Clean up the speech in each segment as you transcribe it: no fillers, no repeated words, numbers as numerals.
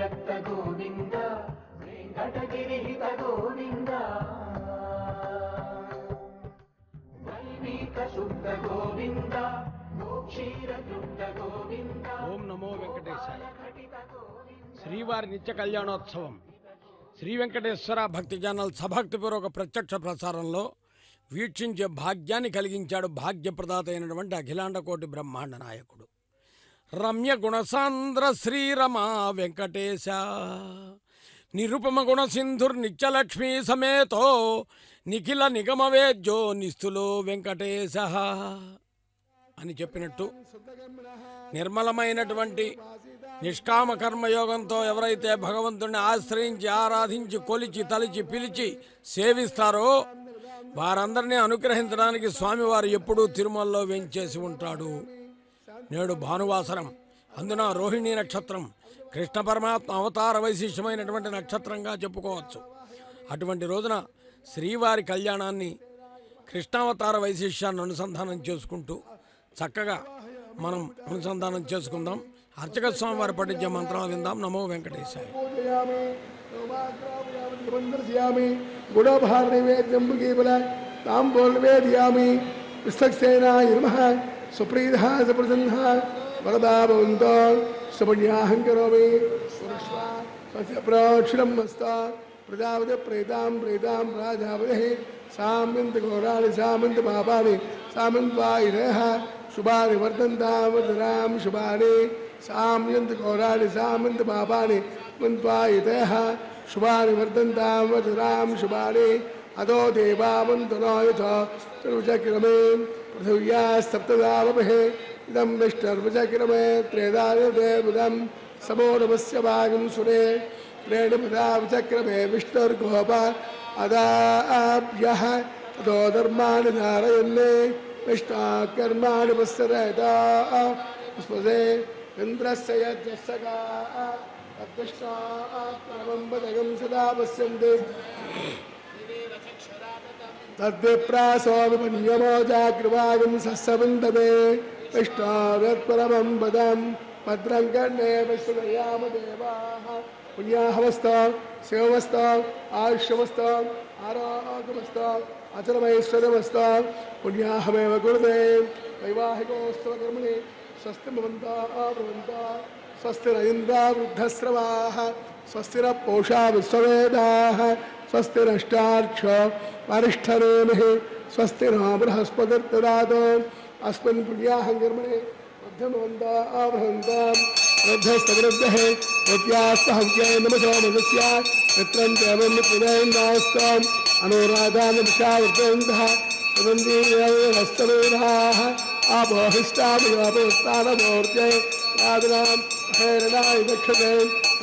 విరక్త గోవింద వెంకటగిరిహిత గోవింద వైనీక శుద్ధ గోవింద గోక్షీర తృప్త గోవింద. ఓం నమో వెంకటేశాయ. శ్రీవారి నిత్య కళ్యాణోత్సవం శ్రీ వెంకటేశ్వర భక్తి ఛానల్ సభక్తిపూర్వక ప్రత్యక్ష ప్రసారంలో వీక్షించే భాగ్యాన్ని కలిగించాడు భాగ్యప్రదాత అయినటువంటి అఖిలాండ కోటి బ్రహ్మాండ నాయకుడు రమ్య గుణసాంద్ర శ్రీరమా వెంకటేశ నిరుపమ గుణ సింధుర్ నిత్యలక్ష్మీ సమేతో నిఖిల నిగమవేద్యో నిస్తులో వెంకటేశ అని చెప్పినట్టు నిర్మలమైనటువంటి నిష్కామ కర్మయోగంతో ఎవరైతే భగవంతుడిని ఆశ్రయించి ఆరాధించి కొలిచి తలిచి పిలిచి సేవిస్తారో వారందరినీ అనుగ్రహించడానికి స్వామివారు ఎప్పుడూ తిరుమలలో వేంచేసి ఉంటాడు. నేడు భానువాసరం, అందున రోహిణీ నక్షత్రం కృష్ణ పరమాత్మ అవతార వైశిష్యమైనటువంటి నక్షత్రంగా చెప్పుకోవచ్చు. అటువంటి రోజున శ్రీవారి కళ్యాణాన్ని కృష్ణావతార వైశిష్యాన్ని అనుసంధానం చేసుకుంటూ చక్కగా మనం అనుసంధానం చేసుకుందాం. అర్చక స్వామి వారి పఠించే మంత్రాలు విందాం. నమో వెంకటేశాయ. సుప్రీత సుప్రసన్న వరదాభవంతో సుపుణ్యాహం కరోమి ప్రోక్షణం మస్త ప్రజాపతి ప్రేతాం ప్రేతాం ప్రాజాపతి సామంత ఘోరాణి సామంత పాపాని సామంత్వాయుధ శుభాని వర్ధంతాం శుభాని సామ్యంత ఘోరాణి సామంత పాపాని మంత్వాయుధ శుభాని వర్ధంతాం శుభాని అదో దేవామంతనోయచక్రమే పృథివ్యా సప్తదావమహే ఇదం విష్ణుర్వచక్రమే త్రేదాదేవుదం సమో నమస్య భాగం సురే త్రేణుపదావచక్రమే విష్ణుర్గోప అదాభ్యః తదో ధర్మాణి ధారయన్నే విష్ణుకర్మాణి పశ్యతా పుష్పదే ఇంద్రస్య యజ్ఞస్సగా తద్విష్ణుః పదగం సదా పశ్యంతి తద్విప్రాసోవిమన్యమో జాగ్రవాగం సస్సవంతమే విష్ణోరత్పరమం పదం భద్రం కర్ణే విష్ణుయామ దేవాః పుణ్యాహవస్తాం శివమస్తాం ఆయుష్యమస్తాం ఆరోగ్యమస్తాం అచలమైశ్వర్యమస్తాం పుణ్యాహమేవ కురుతే వైవాహికోత్సవ కర్మణి స్వస్తి భవంతా స్వస్తి ఇంద్రా వృద్ధశ్రవాః స్వస్తిర పూషా విశ్వవేదాః స్వస్తి నష్టార్క్షో వరిష్ఠరేమిః స్వస్తి నో బృహస్పతిర్దదాతు అస్మిన్ పుణ్యాహం కర్మణి బుద్ధిమంతాం వృద్ధస్తవృద్ధః వృత్యాస్తహవ్యై నమసో మదస్య మిత్రం దేవమిత్రేంద్రాస్తాం అనురాధాన్ విషావృతంతః సుగంధీరస్తవేదాః ఆపోహిష్టామయోపస్థానమూర్త్యై రాధనాం హేరణాయ దక్షతే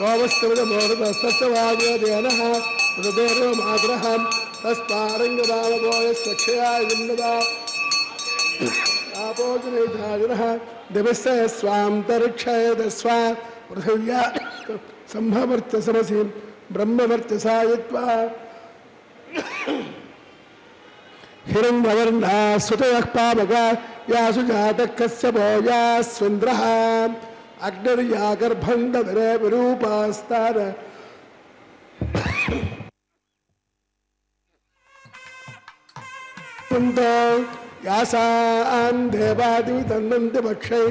రోమస్తమిదమూర్తస్తవాదేనః మృదేరో మాతరః తస్పారంగదావగోయ స్వక్షయాయ విన్నదా ఆపోజనైధాజనః దివస్య స్వాంతరిక్షయదస్వ పృథివ్యా సంభవర్త్య సమసి బ్రహ్మవర్త్యసాయత్వా హిరణ్యవర్ణా సుతయః పావకా యాసు జాతః కశ్యపో యాస్వేంద్రః అగ్నిర్యా గర్భం దదరే విరూపాస్తార యాసాం దేవాది తన్నంతి పక్షై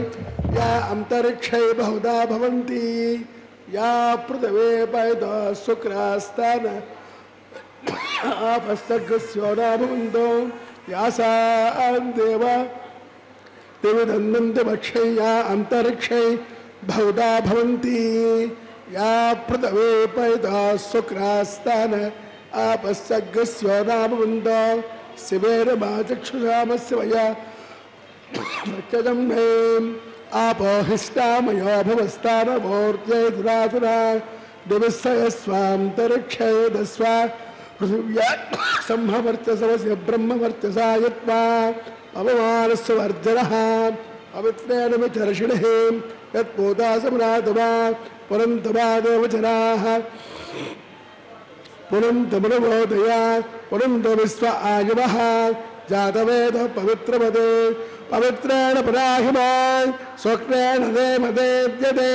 యా అంతరిక్షై బహుదా భవంతి యా పృథివే పైద శుక్రాస్తాన ఆపస్తగ్స్యోనాభవంతో యాసాం దేవా దివి తన్నంతి పక్షై యా అంతరిక్షై బహుదా భవంతి యా పృథివే పైద శుక్రాస్తాన ఆపస్తగ్స్యోనాభవంతో శివేర మాచక్షుషామస్య వయా మృత్యజం హేం ఆపోహిష్టామయో భవస్థానమూర్త్యై దురాసురా దివస్య స్వాంతరిక్షయదస్వ పృథివ్యా సంభవర్త్యసమస్య బ్రహ్మవర్త్యసాయత్వా అవమానస్య వర్జనః పవిత్రేణ విచర్షిణః యత్పోదాసమనాథవా పురంతవా దేవజనాః పురంతమనవోదయా పురంత విశ్వ ఆయువః జాతవేద పవిత్రమదే పవిత్రేణ పరాహిమా స్వక్నేన దేమదేవ్యతే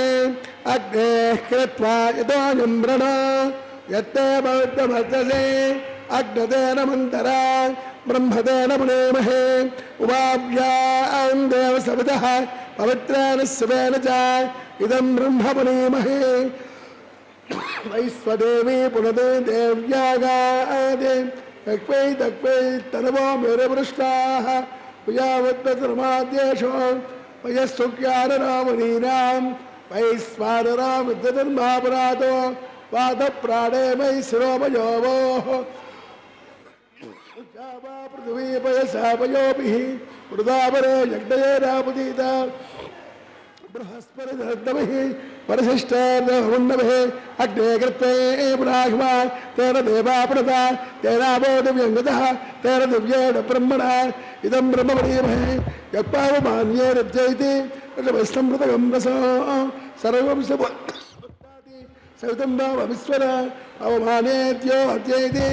అగ్నే కృత్వా యతోయం వ్రణ యత్తే పవిత్రమర్చసే అగ్నదేన మంతరా బ్రహ్మదేన పునేమహే ఉమాభ్యాం దేవ సవితః పవిత్రేణ శివేన చ ఇదం బ్రహ్మ పునేమహే వైశ్వదేవి పునదే దేవ్యాగాదే తక్వై తక్వై తనవో మేరపృష్టాః పుయావత్పరమాద్యేషో వయస్సుఖ్యానరామణీనాం వైశ్వానరామిద్దధర్మాపరాతో వాదప్రాణే వై శిరోమయోవోః పృథివీ పయసాపయోభిః వృదాపరే యజ్ఞయేనాపుదీత బృహస్పతిర్దమః పరిశిష్టర్దమున్నమః అగ్నే కృత్వే బ్రాహ్మా తేన దేవాప్రద తేనావో దివ్యంగతః తేన దివ్యేన బ్రహ్మణా ఇదం బ్రహ్మణీమహే యత్పావమాన్యే రజ్జైతి వైష్ణమృతగం రసో సర్వం సవితం విశ్వర అవమానేత్యో అద్యైతి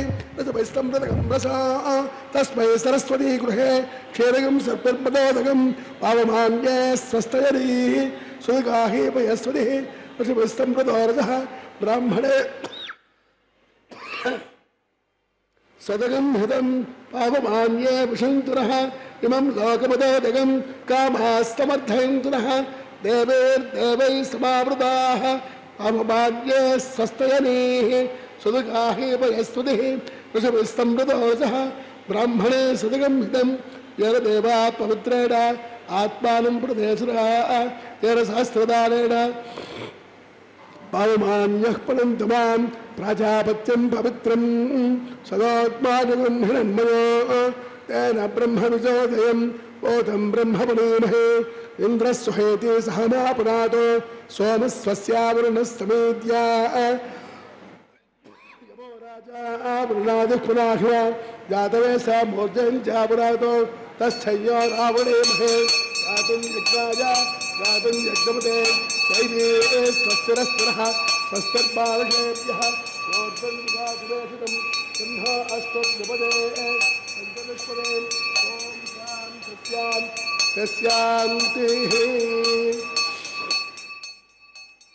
వైష్ణమృతగం రసో తస్మై సరస్వతీ గృహే క్షీరగం సర్పర్మదోదకం పావమాన్యే స్వస్తయరీ సుగాహి పయస్వతి వైష్ణమృతోరజః బ్రాహ్మణే సదగం హృదం పావమాన్యే విషంతునః ఇమం లోకమదోదకం కామాస్తమర్థయంతునః దేవైర్దేవై సమావృతాః పావమాన్యే స్వస్తయనీః సుదుగాహి పయస్వతి వైష్ణమృతోరజః బ్రాహ్మణే సదగం హితం येन देवा पवित्रेण आत्मानं प्रदेशुराः तेन सहस्रदानेन पावमान्यः पलन्तु मां प्राजापत्यं पवित्रं सदात्माजगं हिरण्मयो तेन ब्रह्मविजोदयं ओतं ब्रह्मपणीमहे इन्द्रस्वहेति सहमापुरातो सोमस्वस्यावरुणस्तमेद्या यमो राजा वरुणादिः पुनाह्व जातवेशा मोर्जं चापुरातो तच्छय्यो रावणे महे गातुं यज्ञाय गातुं यज्ञपते वैदे स्वस्तिरस्तिरः स्वस्तिर्बालकेभ्यः योद्धं विकासुदेशितं सिंह अस्तुद्युपदे पञ्चविश्वदे ॐ शां सस्यां तस्यान्तिः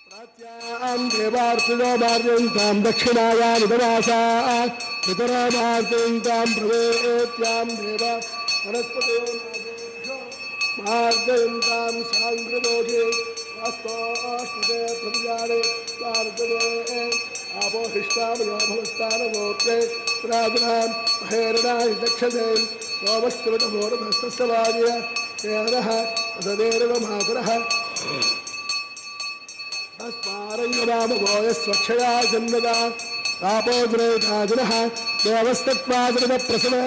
प्राच्यां देवार्तिनो मार्जन्तां दक्षिणायां निवासा पितरामार्जन्तां प्रवेत्यां देव वनस्पते मार्जयन्तां साङ्कृतोषे वास्तोष्टते प्रजाने स्वार्जते आपोहिष्टामयो भवस्तानगोत्रे प्राजनां महेरणाय दक्षते सोमस्कृतमोरभस्तस्यवार्य केरः वददेरवमातरः अस्मारङ्गरामगोयस्वक्षया जन्मदा तापोद्रेताजनः देवस्तत्पादप्रसवे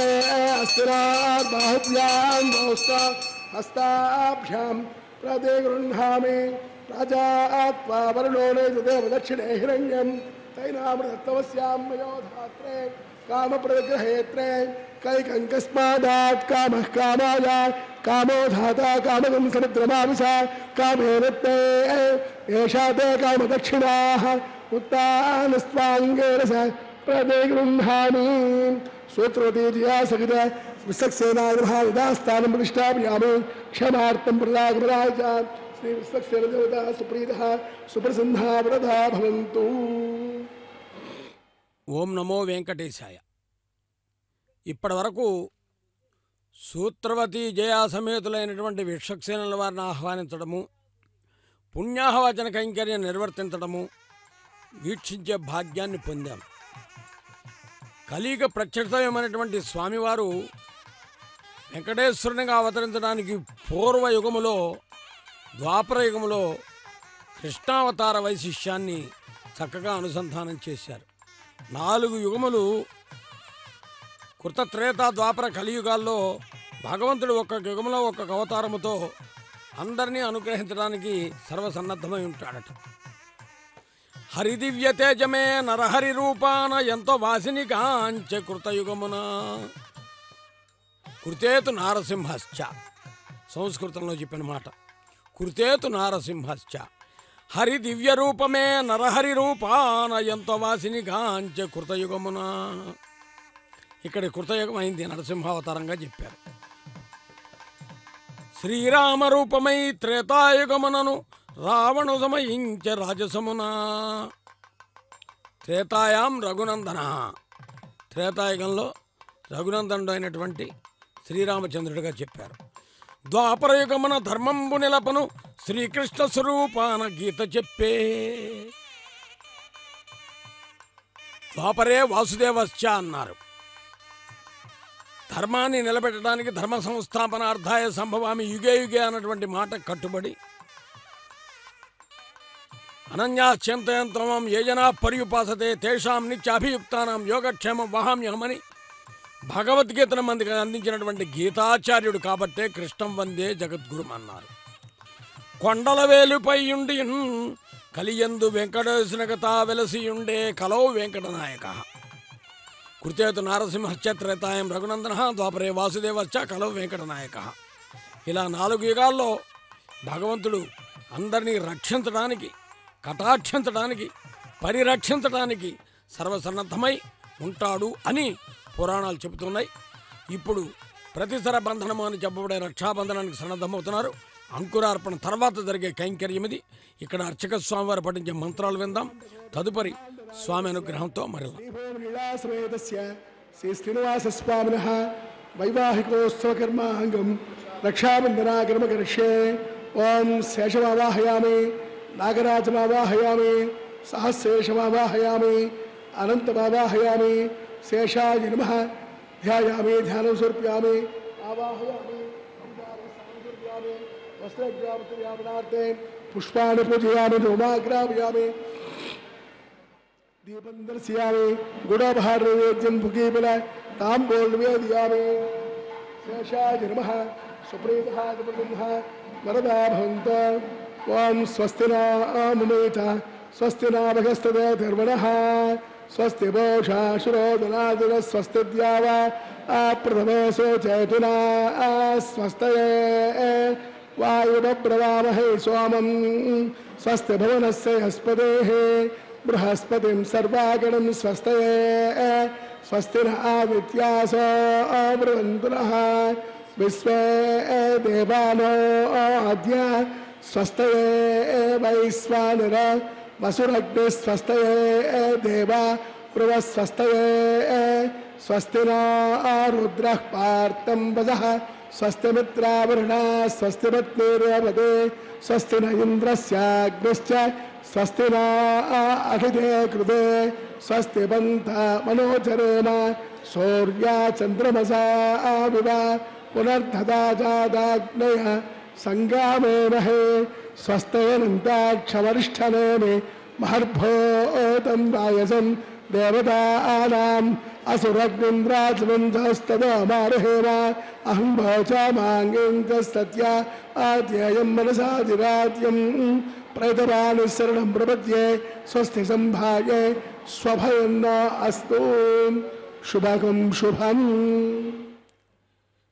अस्तिरार्बाहुभ्यां दोस्ता हस्ताभ्यां प्रदे गृह्णामि राजात्वा वरुणोने देव दक्षिणे हिरण्यं तैनामृतत्वस्यां मयोधात्रे कामप्रग्रहेत्रे कैकङ्कस्मादात् कामः कामाय कामो धाता कामगं समुद्रमाविशा कामेन ते एषा ते कामदक्षिणाः उत्तानस्त्वाङ्गेन स प्रदे गृह्णामि सूत्रवतीजया सहित विश्वक्सेनाय नमः यदास्थानं प्रतिष्ठापयामि क्षमार्थं प्रदागमनाय च श्री विश्वक्सेन देवता सुप्रीतः सुप्रसन्ना वरदा भवन्तु। ఓం నమో వెంకటేశాయ. ఇప్పటి వరకు సూత్రవతి జయా సమేతులైనటువంటి విశ్వక్సేనుల వారిని ఆహ్వానించడము, పుణ్యాహవచన కైంకర్యం నిర్వర్తించడము వీక్షించే భాగ్యాన్ని పొందాం. కలియుగ ప్రత్యక్షమైనటువంటి స్వామివారు వెంకటేశ్వరునిగా అవతరించడానికి పూర్వయుగములో ద్వాపర యుగములో కృష్ణావతార వైశిష్యాన్ని చక్కగా అనుసంధానం చేశారు. 4 యుగములు కృతత్రేతా ద్వాపర కలియుగాల్లో భగవంతుడు ఒక్కొక్క యుగంలో ఒక్కొక్క అవతారముతో అందరినీ అనుగ్రహించడానికి సర్వసన్నద్ధమై ఉంటాడట. హరిదివ్య తేజమే నరహరి రూపాన ఎంతో వాసిని కాంచ కృతయుగమున కృతేతు నారసింహశ్చ. సంస్కృతంలో చెప్పిన మాట కృతేతు నారసింహశ్చ. హరి దివ్య రూపమే నరహరి రూపాన ఎంతో వాసిని కాంచ కృతయుగమున. ఇక్కడ కృతయుగం అయింది నరసింహావతారంగా చెప్పారు. శ్రీరామ రూపమై త్రేతాయుగమునను రావణు సమయించ రాజసమునా. త్రేతాయాం రఘునందన, త్రేతాయుగంలో రఘునందనుడు అయినటువంటి శ్రీరామచంద్రుడిగా చెప్పారు. ద్వాపరయుగమున ధర్మంబు నిలపను శ్రీకృష్ణ స్వరూపాన గీత చెప్పే. ద్వాపరే వాసుదేవశ్చ అన్నారు. ధర్మాన్ని నిలబెట్టడానికి ధర్మ సంస్థాపనార్థాయ సంభవామి యుగే యుగే అన్నటువంటి మాట కట్టుబడి అనన్యాశ్చింతయంతమం ఏ జనా పర్యుపాసతే తేషాం నిత్యాభియుక్తానాం యోగక్షేమం వహామ్యహమని భగవద్గీతను మందికి అందించినటువంటి గీతాచార్యుడు కాబట్టే కృష్ణం వందే జగద్గురు అన్నారు. కొండల వేలుపై ఉండి కలియందు వెంకటేశునగతా వెలసియుండే కలౌ వెంకటనాయక. కృతేతు నారసింహశ్చ త్రేతాయం రఘునందన ద్వాపరే వాసుదేవశ్చ కలౌ వెంకటనాయక. ఇలా 4 యుగాల్లో భగవంతుడు అందరినీ రక్షించడానికి, కటాక్షించడానికి, పరిరక్షించడానికి సర్వసన్నద్ధమై ఉంటాడు అని పురాణాలు చెబుతున్నాయి. ఇప్పుడు ప్రతిసర బంధనము అని చెప్పబడే రక్షాబంధనానికి సన్నద్ధమవుతున్నారు. అంకురార్పణ తర్వాత జరిగే కైంకర్యం ఇది. ఇక్కడ అర్చక స్వామి వారు పఠించే మంత్రాలు విందాం. తదుపరి స్వామి అనుగ్రహంతో మరలా శ్రీ శ్రీనివాస స్వామిన వైవాహికోత్సవ కర్మాంగం రక్షాబంధనాకర్మ కరిష్యే. ఓం శేషమావాహయామి, నాగరాజమావాహయామి, సహస్రేషమావాహయామి, అనంతమావాహయామి, శేషాయ నమః. ధ్యాయామి, ధ్యానం సమర్పయామి, ఆవాహయామి, సమర్పయామి, వస్త్రగ్రామత్యాపనార్థే పుష్పాన్ని పూజయామి, ధూమాగ్రామయామి, దీపం దర్శయామి, గుడాభారవేద్యం భుగీబల తాంబూల నివేదయామి. శేషాయ నమః. సుప్రీతః దుర్గంధః వరదా భవంతు. ఓం స్వస్తి నామేత స్వస్తి నామగస్తదేర్వణః స్వస్తి భోషాశురోదనాదుర స్వస్తి ద్యావ ప్రథమేశో చేతునా స్వస్తయే వాయువ్రవామహే సోమం స్వస్తి భువనస్య హస్పదేః బృహస్పతిం సర్వాగణం స్వస్తయే స్వస్తి ఆదిత్యాసో బృహन्तు నః విశ్వే దేవానో అద్య స్వస్తయే వైశ్వానర వసురగ్ని స్వస్తయే దేవ బృహస్వస్తయే స్వస్తి రుద్రః పార్థం వజః స్వస్తి మిత్రావరుణ స్వస్తి పత్నిరేవతే స్వస్తి న ఇంద్రస్యాగ్నిశ్చ స్వస్తి నా అభిదే కృతే స్వస్తి పంత మనోజరేణ సూర్యా చంద్రమసా వివ పునర్ధతా జాదాగ్నయ సంగామేమహే స్వస్తయనంతాక్షవరిష్ఠనేమి మహర్భోతం వాయసం దేవతానాం అసురగ్నింద్రాజమంధస్తదమారహేమ అహం భోచామాంగిం తస్తత్య ఆద్యేయం మనసాదిరాద్యం ప్రేతవాణి శరణం ప్రపద్యే స్వస్తి సంభాయే స్వభయన్న అస్తు. శుభకం శుభం.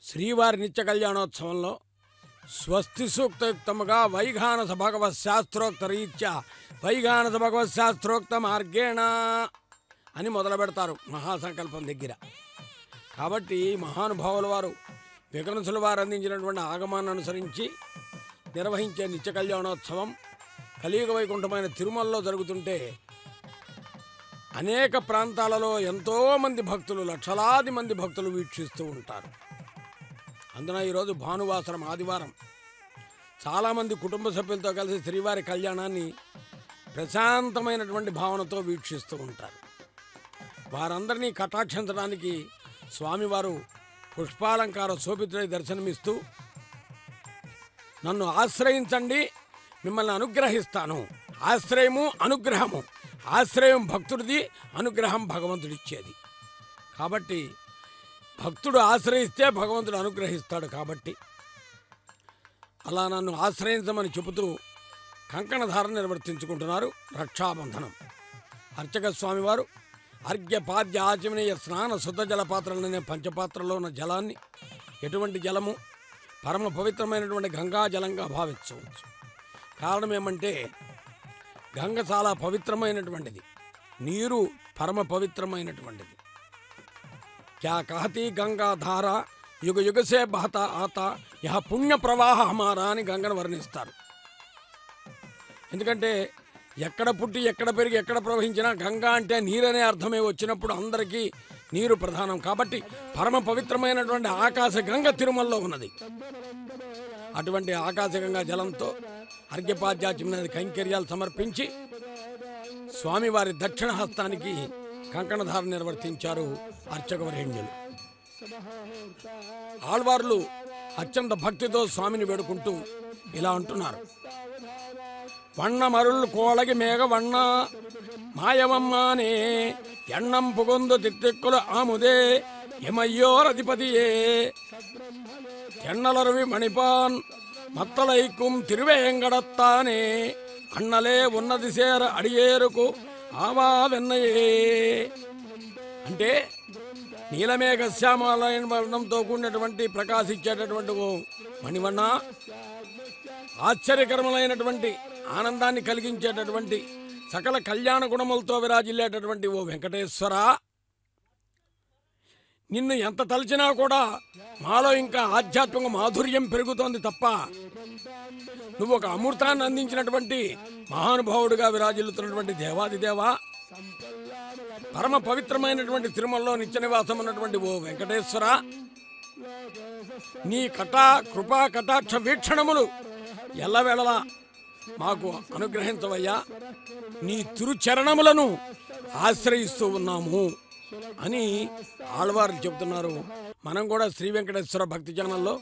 శ్రీవారి నిత్య కళ్యాణోత్సవంలో స్వస్తి సూక్తయుక్తముగా వైఘానస భగవత్ శాస్త్రోక్త రీత్యా వైఘానస భగవత్ శాస్త్రోక్త మార్గేణ అని మొదలు పెడతారు మహాసంకల్పం దగ్గర. కాబట్టి మహానుభావుల వారు వికనసుల వారు అందించినటువంటి ఆగమాన్ని అనుసరించి నిర్వహించే నిత్య కళ్యాణోత్సవం కలియుగ వైకుంఠమైన తిరుమలలో జరుగుతుంటే అనేక ప్రాంతాలలో ఎంతోమంది భక్తులు, లక్షలాది మంది భక్తులు వీక్షిస్తూ ఉంటారు. అందున ఈరోజు భానువాసరం ఆదివారం చాలామంది కుటుంబ సభ్యులతో కలిసి శ్రీవారి కళ్యాణాన్ని ప్రశాంతమైనటువంటి భావనతో వీక్షిస్తూ ఉంటారు. వారందరినీ కటాక్షించడానికి స్వామివారు పుష్పాలంకార శోభితుడై దర్శనమిస్తూ నన్ను ఆశ్రయించండి, మిమ్మల్ని అనుగ్రహిస్తాను. ఆశ్రయము అనుగ్రహము, ఆశ్రయం భక్తుడిది, అనుగ్రహం భగవంతుడిచ్చేది. కాబట్టి భక్తుడు ఆశ్రయిస్తే భగవంతుడు అనుగ్రహిస్తాడు. కాబట్టి అలా నన్ను ఆశ్రయించమని చెబుతూ కంకణధారణ నిర్వర్తించుకుంటున్నారు రక్షాబంధనం. అర్చక స్వామివారు అర్ఘ్యపాద్య ఆచమనీయ స్నాన శుద్ధ జలపాత్రలనే పంచపాత్రలో ఉన్న జలాన్ని ఎటువంటి జలము పరమ పవిత్రమైనటువంటి గంగా జలంగా భావించవచ్చు. కారణం ఏమంటే గంగ చాలా పవిత్రమైనటువంటిది, నీరు పరమ పవిత్రమైనటువంటిది. క్యా కహతి గంగా ధార యుగ యుగసే బహత ఆత యహ పుణ్య ప్రవాహ హమారా అని గంగను వర్ణిస్తారు. ఎందుకంటే ఎక్కడ పుట్టి ఎక్కడ పెరిగి ఎక్కడ ప్రవహించినా గంగా అంటే నీరనే అర్థమే వచ్చినప్పుడు అందరికీ నీరు ప్రధానం. కాబట్టి పరమ పవిత్రమైనటువంటి ఆకాశ గంగ తిరుమలలో ఉన్నది. అటువంటి ఆకాశగంగా జలంతో అర్ఘ్యపాద్యాచమైన కైంకర్యాలు సమర్పించి స్వామివారి దక్షిణ హస్తానికి కంకణధారణ నిర్వర్తించారు అర్చకవరేణ్యులు. ఆళ్వార్లు అత్యంత భక్తితో స్వామిని వేడుకుంటూ ఇలా అంటున్నారు. వಣ್ణ మరుళ్ళు కోళగి మేఘ వಣ್ణ మాయవమ్మానే ఎన్నం పుగొందు తిత్తిక్కులు ఆముదే ఎమయ్యోరధిపతియే ఎన్నలరవి మణిపాన్ మత్తలైకుం తిరువేంగడత్తానే అన్నలే ఉన్నది సేర అడియేరుకు ఆవా వెన్నయే. అంటే నీలమేఘ శ్యామాలైన వర్ణంతో కూడినటువంటి ప్రకాశించేటటువంటి ఓ మణివన్న, ఆశ్చర్యకరములైనటువంటి ఆనందాన్ని కలిగించేటటువంటి సకల కళ్యాణ గుణములతో విరాజిల్లేటటువంటి ఓ వెంకటేశ్వర, నిన్ను ఎంత తలచినా కూడా మాలో ఇంకా ఆధ్యాత్మిక మాధుర్యం పెరుగుతోంది తప్ప నువ్వు ఒక అమృతాన్ని అందించినటువంటి మహానుభావుడిగా విరాజిల్లుతున్నటువంటి దేవాదిదేవా, పరమ పవిత్రమైనటువంటి తిరుమలలో నిత్య నివాసం ఉన్నటువంటి ఓ వెంకటేశ్వర, నీ కృపా కటాక్ష వీక్షణములు ఎల్లవేళలా మాకు అనుగ్రహించవయ్యా. నీ తిరుచరణములను ఆశ్రయిస్తూ ఉన్నాము అని ఆళ్వార్లు చెబుతున్నారు. మనం కూడా శ్రీ వెంకటేశ్వర భక్తి ఛానల్లో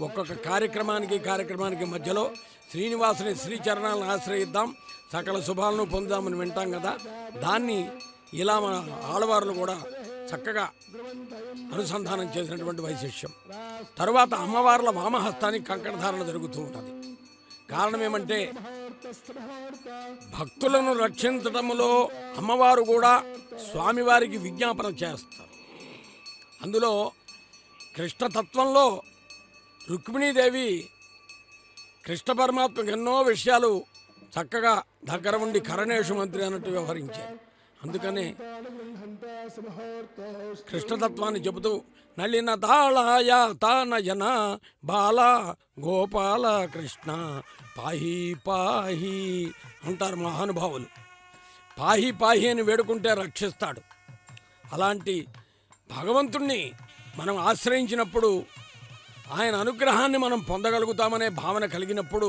ఒక్కొక్క కార్యక్రమానికి మధ్యలో శ్రీనివాసుని శ్రీచరణాలను ఆశ్రయిద్దాం, సకల శుభాలను పొందుదామని వింటాం కదా. దాన్ని ఇలా మన ఆళ్వార్లు కూడా చక్కగా అనుసంధానం చేసినటువంటి వైశిష్యం. తరువాత అమ్మవార్ల వామహస్తానికి కంకణధారణ జరుగుతూ ఉంటుంది. కారణం ఏమంటే భక్తులను రక్షించటములో అమ్మవారు కూడా స్వామివారికి విజ్ఞాపన చేస్తారు. అందులో కృష్ణతత్వంలో రుక్మిణీదేవి కృష్ణ పరమాత్మకు ఎన్నో విషయాలు చక్కగా దగ్గర ఉండి కరణేశు మంత్రి అన్నట్టు వ్యవహరించారు. అందుకనే కృష్ణతత్వాన్ని చెబుతూ నళిన తాళాయ తానయన బాల గోపాల కృష్ణ పాహి పాహి అంటారు మహానుభావులు. పాహి పాహి అని వేడుకుంటే రక్షిస్తాడు. అలాంటి భగవంతుణ్ణి మనం ఆశ్రయించినప్పుడు ఆయన అనుగ్రహాన్ని మనం పొందగలుగుతామనే భావన కలిగినప్పుడు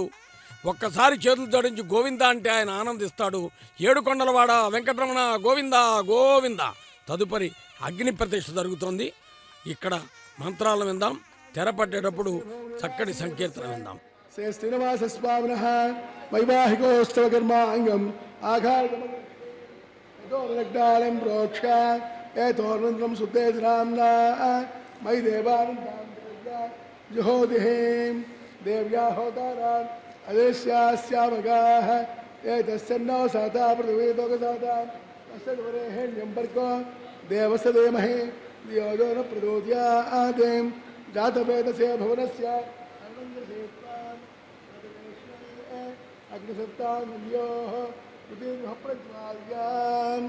ఒక్కసారి చేతులు జోడించి గోవింద అంటే ఆయన ఆనందిస్తాడు. ఏడుకొండలవాడ వెంకటరమణ గోవింద గోవింద. తదుపరి అగ్ని ప్రతిష్ఠ జరుగుతోంది. ఇక్కడ మంత్రాలను విందాం, తెరపట్టేటప్పుడు చక్కటి సంకీర్తన విందాం. శ్రీనివాస స్వామిన వైవాహికోత్సవ కర్మాంగం ఆఘాళం ప్రోక్ష ఏతోర్మంత్రం శుద్ధేజరామ్నా మై దేవానందం దేవ్యా హోతారాన్ అదేశ్యాస్యామగాః ఏతస్సన్నో సాతా పృథివీతోగసాతా తస్సద్వరేహ్యం భర్గో దేవస్య ధీమహి ధియో యో న ప్రచోదయాత్ జాతవేదస్య భువనస్య అగ్నిసత్తాన్యోః ఉదీర్ఘ ప్రజ్వాల్యాం.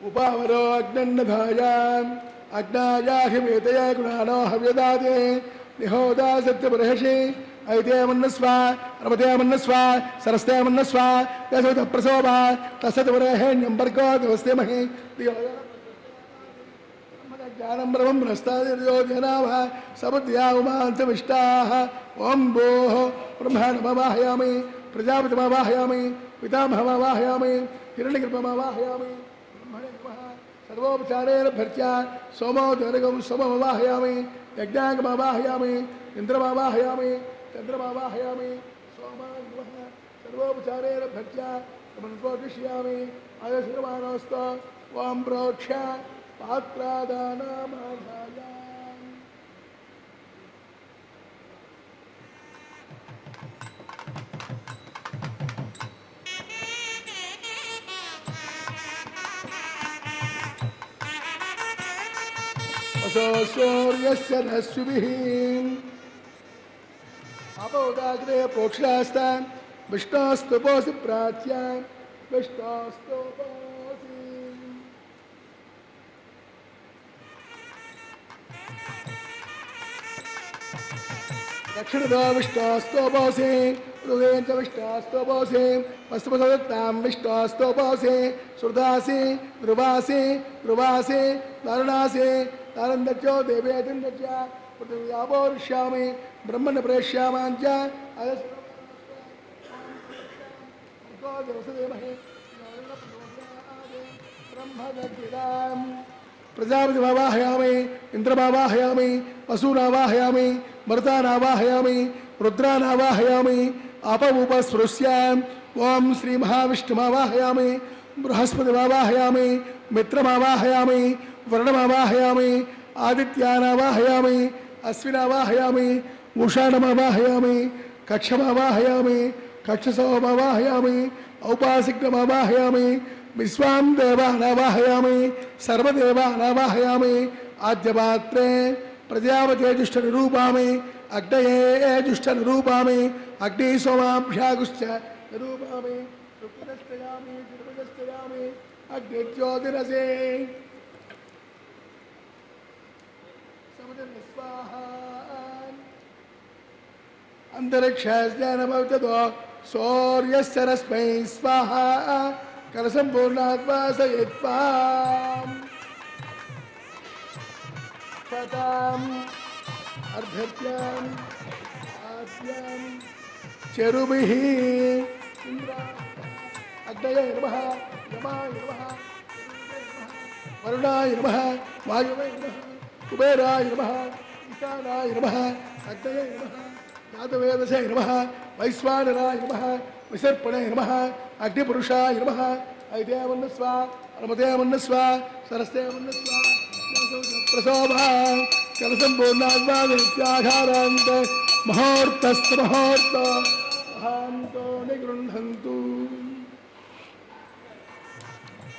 ఉపావరో అగ్నన్నధాయాం అగ్నాయాహిమేతయా గుణానో హవ్యదాతే నిహోదా సత్యపరహషి ఐతేమన్నస్వ రమతేమన్నస్వ సరస్తేమన్నస్వ యశోద ప్రసోభా తస్సద్వరేహ్యం భర్గో దేవస్య మహి జ్ఞానం బ్రహ్మం భ్రష్టాదిర్యోజనాభ సబుద్ధ్యా ఉమాంతమిష్టాః. ఓం భోః బ్రహ్మాండమవాహయామి ప్రజాపతిమవాహయామి పితామహమవాహయామి హిరణ్యగర్భమవాహయామి సర్వోపచారేణ భర్త్యా సోమోదరగం సోమమవాహయామి యజ్ఞాంగమవాహయామి ఇంద్రమవాహయామి చంద్రమవాహయామి సోమాగ్రహ సర్వోపచారేణ భర్త్యా సమన్కోటిష్యామి ఆదశ్రమానోస్త. ఓం ప్రోక్ష పాత్రాదానామాధాయ. సూర్యస్య రశ్మిభిః అపోదాగ్రే ప్రోక్షాస్తాన్ విష్ణోస్తుపోసి ప్రాచ్య విష్టాస్తోపాసి దక్షిణదా విష్టాస్తోపాసి హృదయం చ విష్టాస్తోపాసి పశ్చిమసదత్తాం విష్టాస్తోపాసి శృదాసి ధ్రువాసి ధ్రువాసి దారుణాసి దారందచ్చో దేవేతిం దచ్చ పృథివ్యాపోరిష్యామి బ్రహ్మణ ప్రేష్యామాంచ ప్రజాపతిమావాహయామి ఇంద్రమావాహయామి వసూనావాహయామి మరుతానావాహయామి రుద్రానావాహయామి అపముపస్పృశ్య ఓం శ్రీ మహావిష్ణుమావాహయామి బృహస్పతిమావాహయామి మిత్రమావాహయామి వర్ణమావాహయామి ఆదిత్యానావాహయామి అశ్వినావాహయామి ఉషాణమావాహయామి కక్షమావాహయామి కక్షసోమవాహయామి ఔపాసికమావాహయామి విశ్వాం దేవానావాహయామి సర్వదేవానావాహయామి ఆద్యపాత్రే ప్రజాపతే జుష్ట నిరూపామి అగ్నయే జుష్ట నిరూపామి అగ్ని సోమాభ్యాగుశ్చ నిరూపామి రుక్మిణస్తయామి తిరుపతిస్తయామి అగ్నిజ్యోతిరసే సమదన స్వాహా అంతరిక్షాజ్ఞానమవతతో సూర్యస్సరస్మై స్వాహా కలసంపూర్ణాత్వాసయత్వాం శతాం అర్ధత్యాం ఆస్యాం చెరుభిః అగ్నయ నమః యమాయ నమః వరుణాయ నమః వాయువే నమః కుబేరాయ నమః ఈశానాయ నమః అగ్నయ నమః యాదవేదసే నమః వైశ్వానరాయ నమః విసర్పణే నమః అగ్నిపురుషాయ నమః ఐదేవన్నస్వ రమదేవన్నస్వ సరస్తేవన్నస్వ ప్రశోభా కలసంపూర్ణాద్వాదిత్యాఘారాంత మహోర్తస్త మహోర్త మహాంతో నిగృహంతు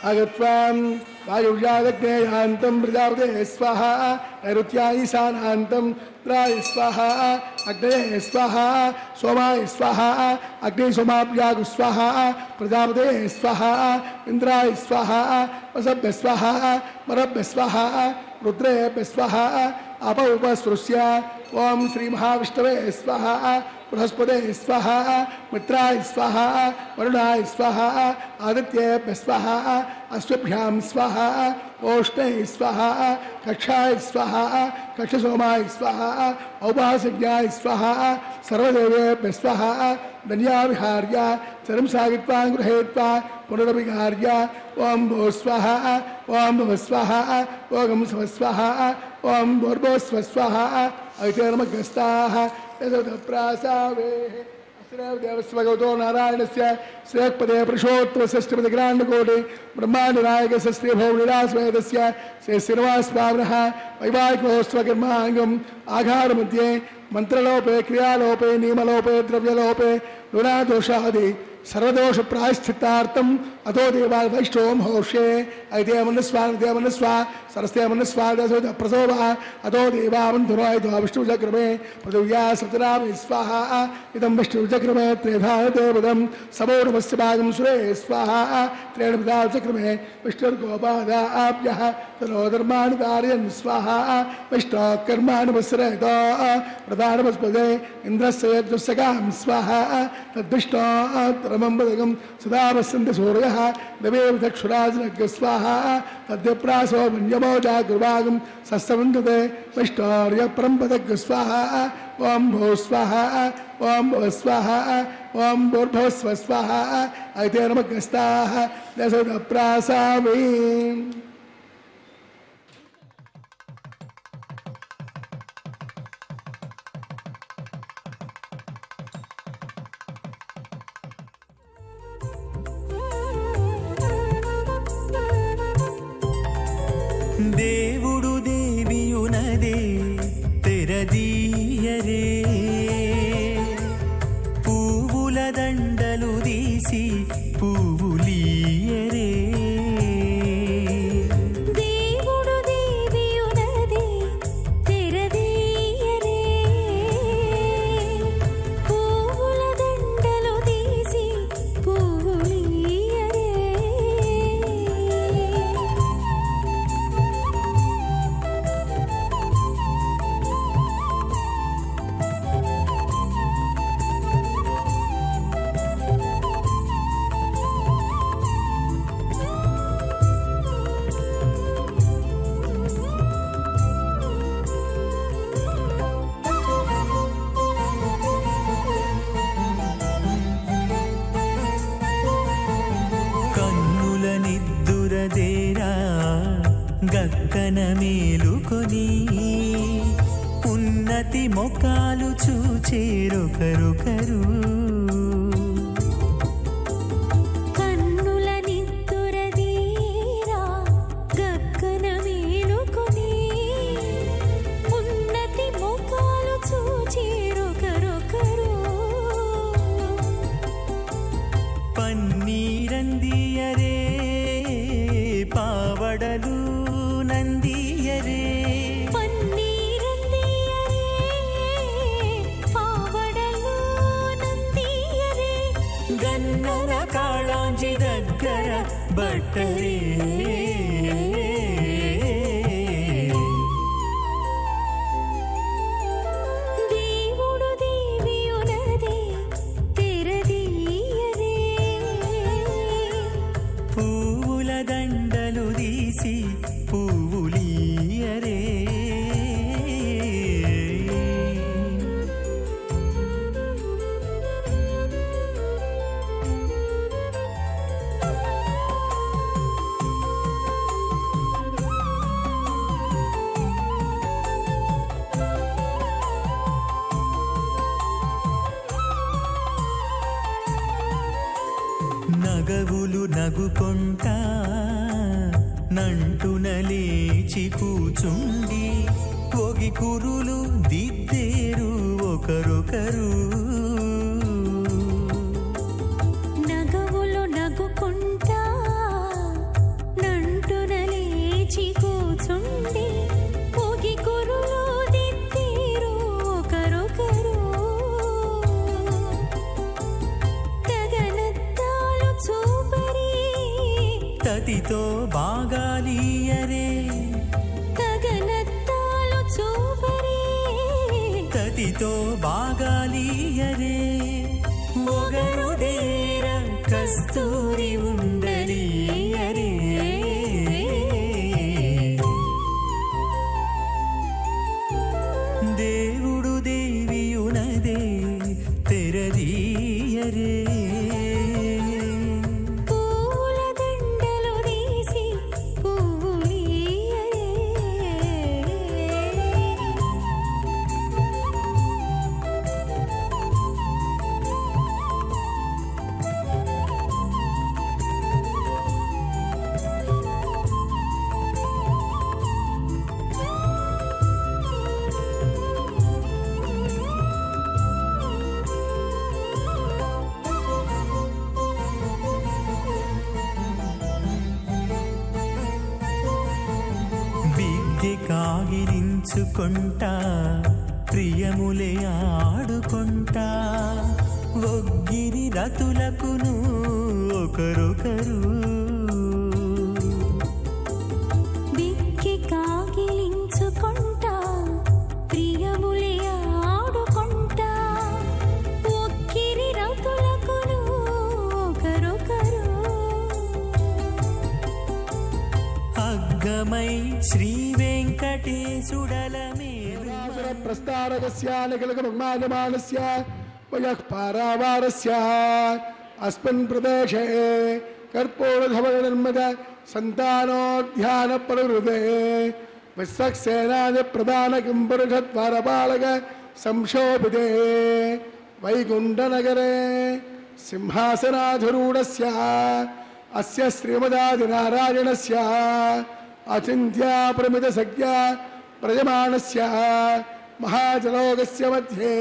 ఆగత్వాం వాయువ్యాదగ్నేయాంతం ప్రజాపతే స్వాహా నైరుత్యా ఈశానాంతం ఇంద్రాయ స్వాహా అగ్నయే స్వాహా సోమాయ స్వాహా అగ్ని సోమాభ్యాగు స్వాహా ప్రజాపతే స్వాహా ఇంద్రాయ స్వాహా వసభ్య స్వాహా వరభ్య స్వాహా రుద్రేభ్య స్వాహా అపౌపస్పృశ్య ఓం శ్రీ మహావిష్ణవే స్వాహా బృహస్పతే స్వాహా మిత్రాయ స్వాహా వరుణాయ స్వాహా ఆదిత్యేభ్య స్వాహా అశ్వభ్యాం స్వాహా ఓష్ణై స్వాహా కక్షాయ స్వాహా కక్షసోమాయ స్వాహా ఔపాసజ్ఞాయ స్వాహా సర్వదేవేభ్య స్వాహా ధన్యావిహార్య చరం సాగిత్వా గృహేత్వా పునరభిహార్య ఓం భో స్వాహా ఓం భవ స్వాహా ఓం స్వ స్వాహా ఓం భోర్భోస్వ స్వాహా ఐతేర్మగ్రస్తాః యదప్రాసావే దేవస్వగౌతో నారాయణస్య శ్రేయపదే పురుషోత్తమషష్టిపతిగ్రాండకోటి బ్రహ్మాండనాయకస్య శ్రీభౌనిరాస్వేదస్య శ్రీ శ్రీనివాసస్వామినః వైవాహికోస్వకర్మాంగం ఆఘారमध्ये మంత్రలోపే క్రియాలోపే నియమలోపే ద్రవ్యలోపే లునాదోషాది సర్వదోష ప్రాయశ్చిత్తార్థం అతో దేవా వైష్ణవం హోషే ఐదేవన్నస్వ సరస్తేవన్నస్వ ప్రసోభ అతో దేవామంధురాయతో విష్ణుచక్రమే పృథివ్యా సప్తనామే స్వాహా ఇదం విష్ణుచక్రమే త్రేధాదేవదం సమోర్మస్య భాగం సురే స్వాహా త్రేణుపదాచక్రమే విష్ణుర్గోపాదాభ్యః తనోధర్మాణి ధారయన్ స్వాహా విష్ణోకర్మాణి వస్రయతో ప్రధానమస్పదే ఇంద్రస్య యజ్ఞస్సగాం స్వాహా తద్విష్ణో రమంబదగం సదా వసంతి సూర్యః దేవేవ చక్షురాజనగ్ర స్వాహా తద్యప్రాసో మన్యమోజాగృభాగం సస్తవంతుతే వైష్ణోర్య పరంపదగ్ర స్వాహా ఓం భూ స్వాహా ఓం భవ స్వాహా ఓం భూర్భవస్వ స్వాహా ఐతేర్మగ్రస్తాః దశప్రాసామి దేవుడు దేవియునదే తెరదీయరే పువ్వుల దండలు తీసి పువ్వులీయరే దేవుడు దేవియునదే తెరదీయరే పువ్వుల దండలు తీసి పువ్వులీయరే గగన మేలుకొని ఉన్నతి మొక్కాలు చూచేరొకరొకరు పన్నీరందియరే పావడలు నందియరే పన్నీరందియరే పావడలు నందియరే గన్నర కాళాంజి దగ్గర బట్టరే దేవుడు దేవియునదే తెరదీయరే పువ్వుల దండలు తీసి పువ్వులీయరే నగవులు నగుకొంటా నంటున లేచి కూచుండి ఒగి కురులు దిద్దేరు ఒకరొకరు నగవులు నగుకుంటా నంటున లేచి కూచుండి పోగి కురులు దిద్దేరు ఒకరొకరు తగనత్తాలు చూపరి తతితో బాగాలియరే తగనత్తాలు చూపరి తతితో బాగాలియరే మొగరుదేర కస్తూరి ఉండలియరే దేవుడు దేవియునదే తెరదీయరే పూల దండలు తీసి పువ్వులీయరే విద్య కాగిరించుకుంటా ప్రియములే ఆడుకుంటా ఒగ్గిరి రతులకును ఒకరొకరు బిక్కి కాగిలించుకుంటా ప్రియములే ఆడుకుంటా ఒక్కిరి రతులకును ఒకరొకరు అగ్గమై శ్రీ వెంకటేశుడల మేలు ప్రస్తారకస్య నిఖిలకమాయమానస్య వయః పారావారస్య అస్మిన్ ప్రదేశే కర్పూరధవళనిర్మిత సంతానోధ్యాన ప్రవృతే విశ్వక్సేనాయ ప్రధాన కింపురుషద్వారపాలక సంక్షోభితే వైకుంఠనగరే సింహాసనాధిరూఢస్య అస్య శ్రీమదాదినారాయణస్య అచింత్యా ప్రమిత సఖ్య ప్రజమానస్య మహాజలోకస్య మధ్యే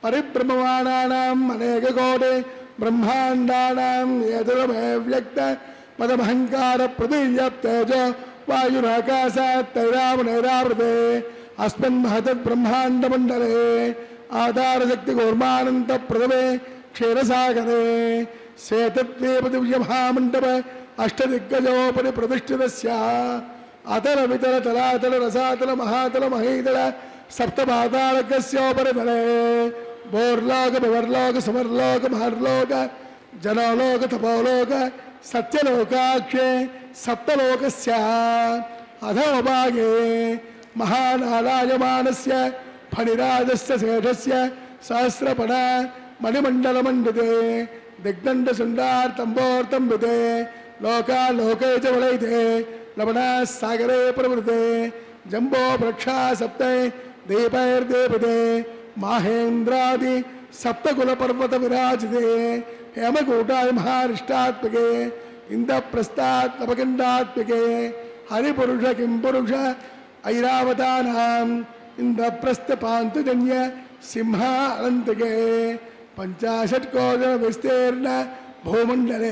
పరిభ్రమమాణానాం అనేకకోటి బ్రహ్మాండానాం యదురమే వ్యక్త పదమహంకార ప్రదీయప్తేజో వాయురాకాశాత్ తైరావనైరావృతే అస్మిన్ మహతద్ బ్రహ్మాండమండలే ఆధారశక్తి కూర్మానంత ప్రథమే క్షీరసాగరే సేతద్వీప దివ్యమహామండప అష్టదిగ్గజోపరి ప్రతిష్ఠితస్య అతల వితల తలాతల రసాతల మహాతల మహీతల సప్తపాతాళకస్యోపరితలే భోర్లోక భవర్లోక సమర్లోక మహర్లోక జనలోక తపోలోక సత్యలోకాక్షే సప్తలోకస్య అధోభాగే మహానారాయమానస్య ఫణిరాజస్య శేషస్య సహస్రపణ మణిమండలమండితే దిగ్దండ సుండార్తంబోర్తంబితే లోకాలోకే చ వలైతే लवणासागरे प्रवृते जम्बो वृक्षा सप्ते दीपैर्देवते माहेन्द्रादि सप्तकुलपर्वत विराजिते हेमकूटाय महारिष्टात्मके इंद्रप्रस्थात् नवकण्डात्मके हरिपुरुष किंपुरुष ऐरावतानाम् इंद्रप्रस्थ पांतुजन्य सिंह अनंतके 50 कोश विस्तीर्ण भूमंडले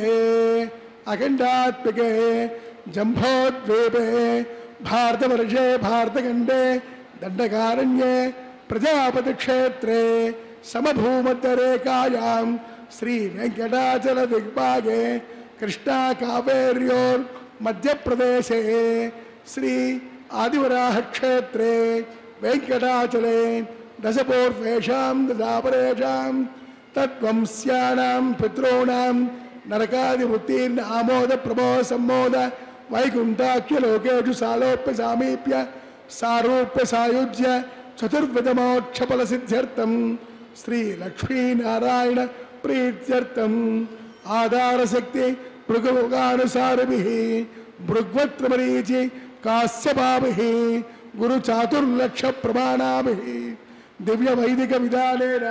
अखंडात्मके जम्भोद्वीपे भारतवर्षे भारतखंडे दंडकारण्ये प्रजापति क्षेत्रे समभूमध्यरेखायां श्री वेंकटाचल दिग्भागे कृष्णा कावेर्योर मध्य प्रदेशे श्री आदिवराह क्षेत्रे वेंकटाचले दशपूर्वेषां दशापरेषां तद्वंस्यानां पितॄणां नरकादिवृत्तीर्न आमोद प्रमोद सम्मोद वैकुंठाख्य लोकेषु सालोप्य सामीप्य सारूप्य सायुज्य चतुर्विधमोक्ष फल सिद्ध्यर्थं श्री लक्ष्मी नारायण प्रीत्यर्थं आधार शक्ति भृगुगानुसारिभिः भृग्वत्रमरीचि काश्यपाभिः गुरु चातुर्लक्ष प्रमाणाभिः दिव्य वैदिक विधानेन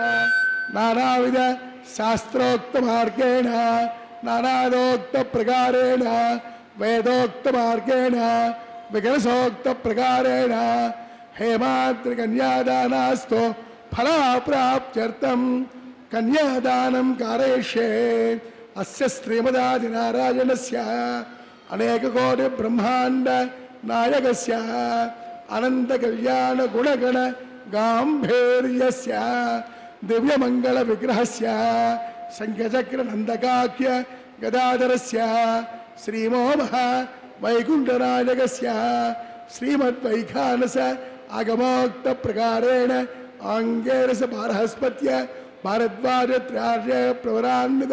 नानाविध शास्त्रोक्त मार्गेण नानादोक्त प्रकारेण वेदोक्त मार्गेण विकलसोक्त प्रकारेण हेमाद्रि कन्यादानास्तु फलाप्राप्त्यर्थं कन्यादानं कारयिष्ये अस्य श्रीमदादिनारायणस्य अनेककोटि ब्रह्मांड नायकस्य अनंत कल्याण गुणगण गांभीर्यस्य दिव्यमंगल विग्रहस्य शंखचक्र नंदकाख्य गदाधरस्य श्रीमोमः वैकुंठनायकस्य श्रीमद्वैखानस आगमोक्त प्रकारेण आंगेरस बारहस्पत्य भारद्वाज त्रार्य प्रवरान्वित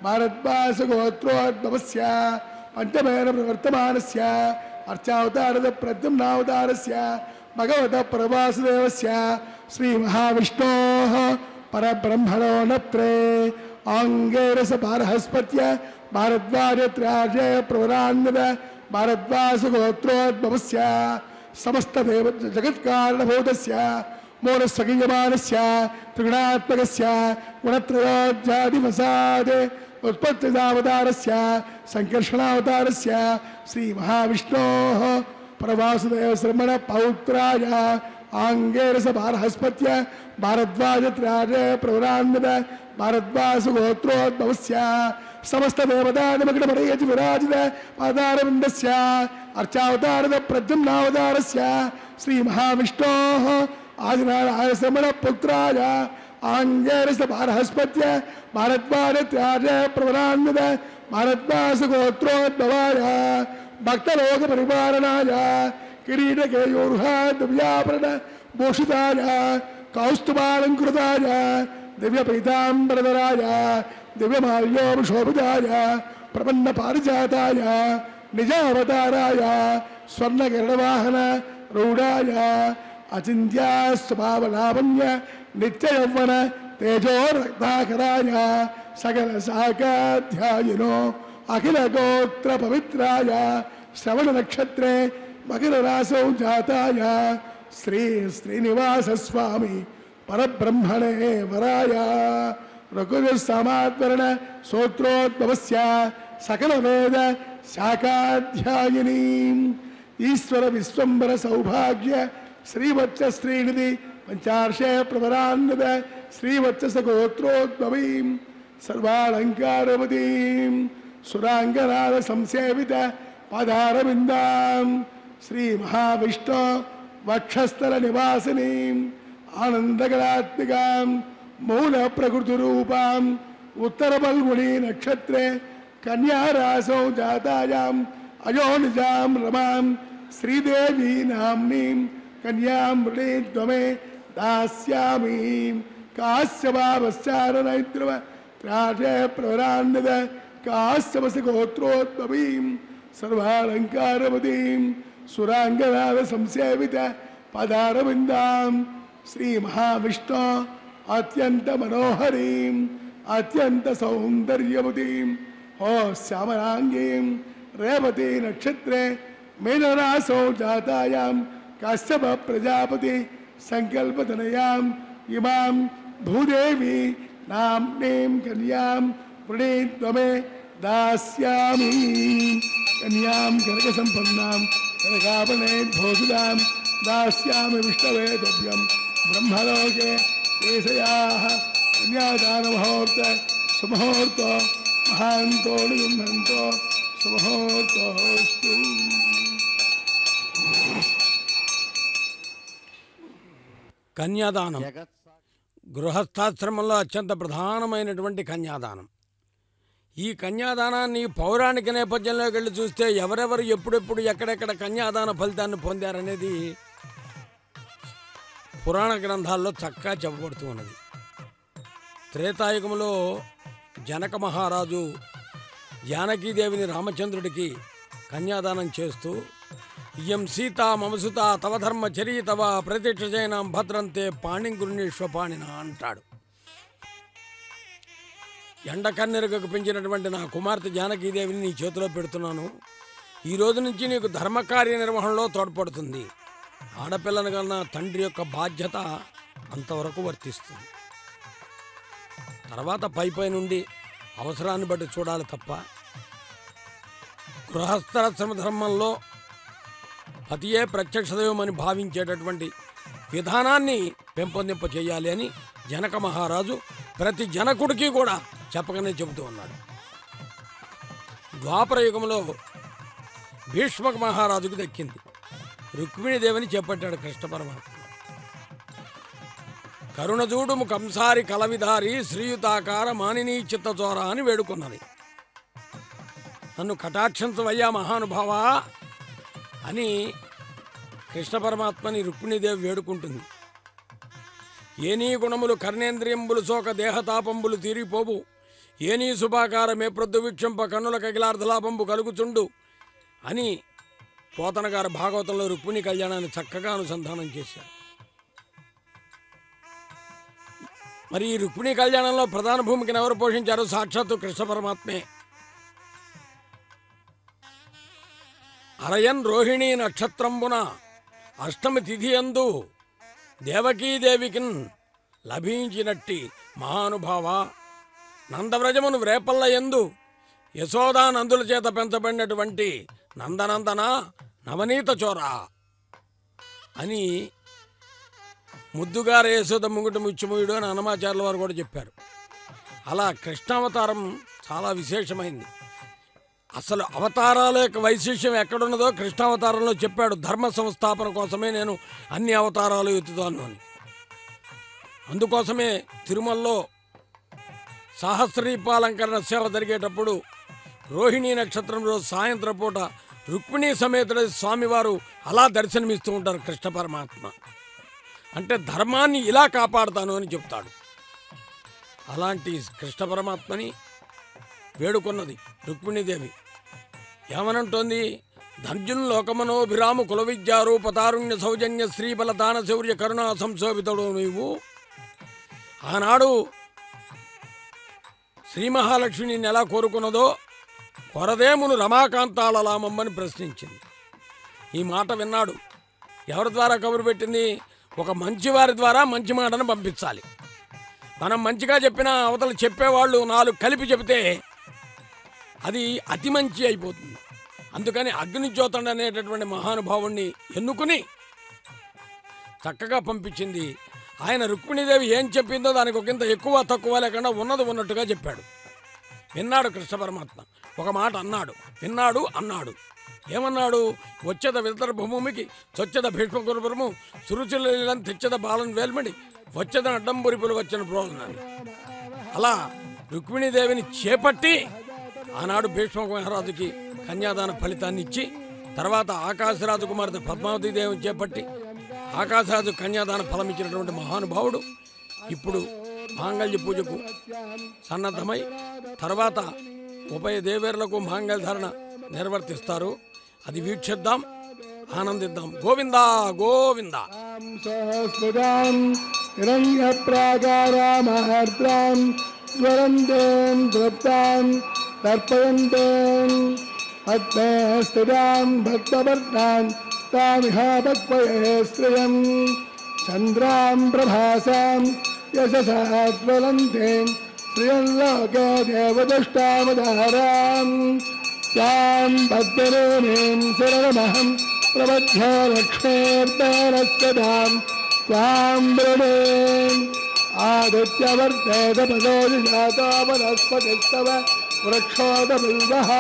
भारद्वास गोत्रोद्भवस्य पंचमेन प्रवर्तमानस्य अर्चावतारद प्रद्युम्नावतारस्य भगवत प्रवासुदेवस्य श्री महाविष्णोः परब्रह्मणो नत्रे आंगेरस बारहस्पत्य भारद्वाज त्रार्य प्रवरान्वित भारद्वास गोत्रोद्भवस्य समस्त देव जगत्कारणभूतस्य मूलस्वगीयमानस्य त्रिगुणात्मकस्य गुणत्रयोज्यादिवसादे उत्पत्तिदावतारस्य संकर्षणावतारस्य श्री महाविष्णोः परवासुदेव श्रमण पौत्राय आंगेरस बारहस्पत्य भारद्वाज त्रार्य प्रवरान्वित भारद्वास गोत्रोद्भवस्य समस्त देवतादिमग्नमणीयज विराजित पादारविन्दस्य अर्चावतारद प्रद्युम्नावतारस्य श्री महाविष्णोः आदिनारायण श्रमण पुत्राय आंगेरस बारहस्पत्य भारद्वाज त्रार्य प्रवरान्वित भारद्वास गोत्रोद्भवाय भक्तलोक परिपालनाय किरीट केयूर्ह दिव्याभरण भूषिताय कौस्तुभालंकृताय दिव्य पीतांबरधराय दिव्यमाल्योपशोभिताय प्रपन्न पारिजाताय निजावताराय स्वर्णगरुडवाहन रूढाय अचिन्त्य स्वभावलावण्य नित्ययौवन तेजो रत्नाकराय सकल शाखाध्यायिनो अखिल गोत्र पवित्राय श्रवण नक्षत्रे मकर रासौ जाताय श्री श्रीनिवास स्वामी परब्रह्मणे वराय रघुवीर समात्वरण सोत्रोद्भवस्य सकल वेद शाखाध्यायिनी ईश्वर विश्वंबर सौभाग्य श्रीवत्स श्रीनिधि पंचार्षे प्रवरान्वित श्रीवत्स गोत्रोद्भवीं सर्वालंकारवतीं सुरांगनाद संसेवित पादारविन्दां श्री महाविष्णु वक्षस्थल निवासिनीं आनंदगणात्मिकां मूल प्रकृति रूपां उत्तर फल्गुणी नक्षत्रे कन्या रासौ जातायां अयोनिजां रमां श्रीदेवी नाम्नीं कन्यां मृणीत्वमे दास्यामि काश्यपावश्चारणैद्रव त्राजे प्रवरान्वित काश्यपस गोत्रोद्भवीं सर्वालंकारवतीं सुरांगनाद संसेवित पदारविन्दां श्री महाविष्णु अत्यंत मनोहरीं अत्यंत सौंदर्यवतीं हो श्यामलांगीं रेवती नक्षत्रे मेनरासौ जातायां काश्यप प्रजापति संकल्पतनयां इमां भूदेवी नाम्नीं कन्यां प्रणीत्वमे दास्यामि कन्यां कनकसम्पन्नां कनकाभरणैर्भूषितां दास्यामि विष्णवे तुभ्यं ब्रह्मलोके केशयाः कन्यादानमुहूर्त सुमुहूर्तो महान्तो निगुह्नन्तो सुमुहूर्तोऽस्तु। కన్యాదానం గృహస్థాశ్రమంలో అత్యంత ప్రధానమైనటువంటి కన్యాదానం. ఈ కన్యాదానాన్ని పౌరాణిక నేపథ్యంలోకి వెళ్ళి చూస్తే ఎవరెవరు ఎప్పుడెప్పుడు ఎక్కడెక్కడ కన్యాదాన ఫలితాన్ని పొందారనేది పురాణ గ్రంథాల్లో చక్కగా చెప్పబడుతూ ఉన్నది. త్రేతాయుగంలో జనక మహారాజు జానకీదేవిని రామచంద్రుడికి కన్యాదానం చేస్తూ ఇయం సీతా మమసుత తవ ధర్మచరీ తవ ప్రతిక్షజైనం భద్రంతే పాణింగురుణీశ్వపాణిన అంటాడు. ఎండకన్నెరుగకు పెంచినటువంటి నా కుమార్తె జానకీదేవిని నీ చేతిలో పెడుతున్నాను. ఈ రోజు నుంచి నీకు ధర్మకార్య నిర్వహణలో తోడ్పడుతుంది. ఆడపిల్లను కన్నా తండ్రి యొక్క బాధ్యత అంతవరకు వర్తిస్తుంది. తర్వాత పై నుండి అవసరాన్ని బట్టి చూడాలి తప్ప గృహస్థాశ్రమ ధర్మంలో పతియే ప్రత్యక్ష దైవమని భావించేటటువంటి విధానాన్ని పెంపొందింప చేయాలి అని జనక మహారాజు ప్రతి జనకుడికి కూడా చెప్పకనే చెబుతూ ఉన్నాడు. ద్వాపర యుగంలో భీష్మక మహారాజుకు దక్కింది. రుక్మిణీదేవిని చేపట్టాడు కృష్ణ పరమాత్మ. కరుణజూడుము కంసారి కలవిధారి శ్రీయుతాకార మానినీ చిత్తచోర అని వేడుకున్నది. నన్ను కటాక్షించవయ్యా మహానుభావా అని కృష్ణ పరమాత్మని రుక్మిణీదేవి వేడుకుంటుంది. ఏనీ గుణములు కర్ణేంద్రియంబులు సోక దేహతాపంబులు తీరిపోవు, ఏనీ శుభాకారమే ప్రొద్దు వీక్షంప కన్నుల కగిలార్థలాపంబు కలుగుచుండు అని పోతన గారు భాగవతంలో రుక్మిణి కళ్యాణాన్ని చక్కగా అనుసంధానం చేశారు. మరి ఈ రుక్మిణి కళ్యాణంలో ప్రధాన భూమికను ఎవరు పోషించారు? సాక్షాత్తు కృష్ణ పరమాత్మే. అరయన్ రోహిణీ నక్షత్రంబున అష్టమి తిథి యందు దేవకీదేవికిన్ లభించినట్టి మహానుభావ నందవ్రజమును వ్రేపల్ల యందు యశోదా నందుల చేత పెంచబడినటువంటి నందనందన నవనీత చోరా అని ముద్దుగారు యశోద ముంగుట ముత్యముయుడు అని అన్నమాచార్యుల వారు కూడా చెప్పారు. అలా కృష్ణావతారం చాలా విశేషమైంది. అసలు అవతారాల యొక్క వైశిష్యం ఎక్కడున్నదో కృష్ణావతారంలో చెప్పాడు. ధర్మ సంస్థాపన కోసమే నేను అన్ని అవతారాలు ఎత్తుతాను అని. అందుకోసమే తిరుమలలో సహస్రీపాలంకరణ సేవ జరిగేటప్పుడు రోహిణీ నక్షత్రం రోజు సాయంత్రం పూట రుక్మిణీ సమేతుడ స్వామివారు అలా దర్శనమిస్తూ ఉంటారు. కృష్ణ పరమాత్మ అంటే ధర్మాన్ని ఇలా కాపాడుతాను అని చెప్తాడు. అలాంటి కృష్ణ పరమాత్మని వేడుకున్నది రుక్మిణీదేవి. ఏమనంటోంది? ధర్జున్ లోకమనోభిరాము కుల విద్యారూపతారుణ్య సౌజన్య శ్రీబల దాన శౌర్య కరుణా సంశోభితుడు నీవు. ఆనాడు శ్రీ మహాలక్ష్మిని ఎలా కోరుకున్నదో కొరదేమును రమాకాంతాలలామమ్మని ప్రశ్నించింది. ఈ మాట విన్నాడు. ఎవరి ద్వారా కబురు పెట్టింది? ఒక మంచివారి ద్వారా మంచి మాటను పంపించాలి. మనం మంచిగా చెప్పినా అవతల చెప్పేవాళ్ళు నాలుగు కలిపి చెబితే అది అతి మంచి అయిపోతుంది. అందుకని అగ్నిజ్యోతండ అనేటటువంటి మహానుభావుణ్ణి ఎన్నుకుని చక్కగా పంపించింది. ఆయన రుక్మిణీదేవి ఏం చెప్పిందో దానికి ఒకంత ఎక్కువ తక్కువ లేకుండా ఉన్నది ఉన్నట్టుగా చెప్పాడు. విన్నాడు కృష్ణ పరమాత్మ. ఒక మాట అన్నాడు, విన్నాడు, అన్నాడు. ఏమన్నాడు? వచ్చేద వితర భూమికి చొచ్చెద భీష్మకురుపురము సురుచిలం తెచ్చద బాలన్ వేల్మడి వచ్చేద అడ్డంబురిపులు వచ్చిన ప్రోలని. అలా రుక్మిణీదేవిని చేపట్టి ఆనాడు భీష్మ మహారాజుకి కన్యాదాన ఫలితాన్ని ఇచ్చి తర్వాత ఆకాశరాజు కుమార్తె పద్మావతి దేవిని చేపట్టి ఆకాశరాజు కన్యాదాన ఫలం ఇచ్చినటువంటి మహానుభావుడు ఇప్పుడు మాంగళ్య పూజకు సన్నద్ధమై తర్వాత ఉభయ దేవేరులకు మాంగళ్యధారణ నిర్వర్తిస్తారు. అది వీక్షిద్దాం, ఆనందిద్దాం. గోవిందా గోవింద. పద్మే స్థితాం భక్తవర్ణాం తామిహ భక్వయే శ్రియం చంద్రాం ప్రభాసాం యశసాజ్వలంతే శ్రియం లోకే దేవదుష్టావతారాం తాం పద్మరేణీం శరణమహం ప్రబధ్య లక్ష్మీర్తనస్తదాం త్వాం వృణే ఆదిత్యవర్తేత పదోజి జాతో వనస్పతిస్తవ వృక్షోదబిల్వః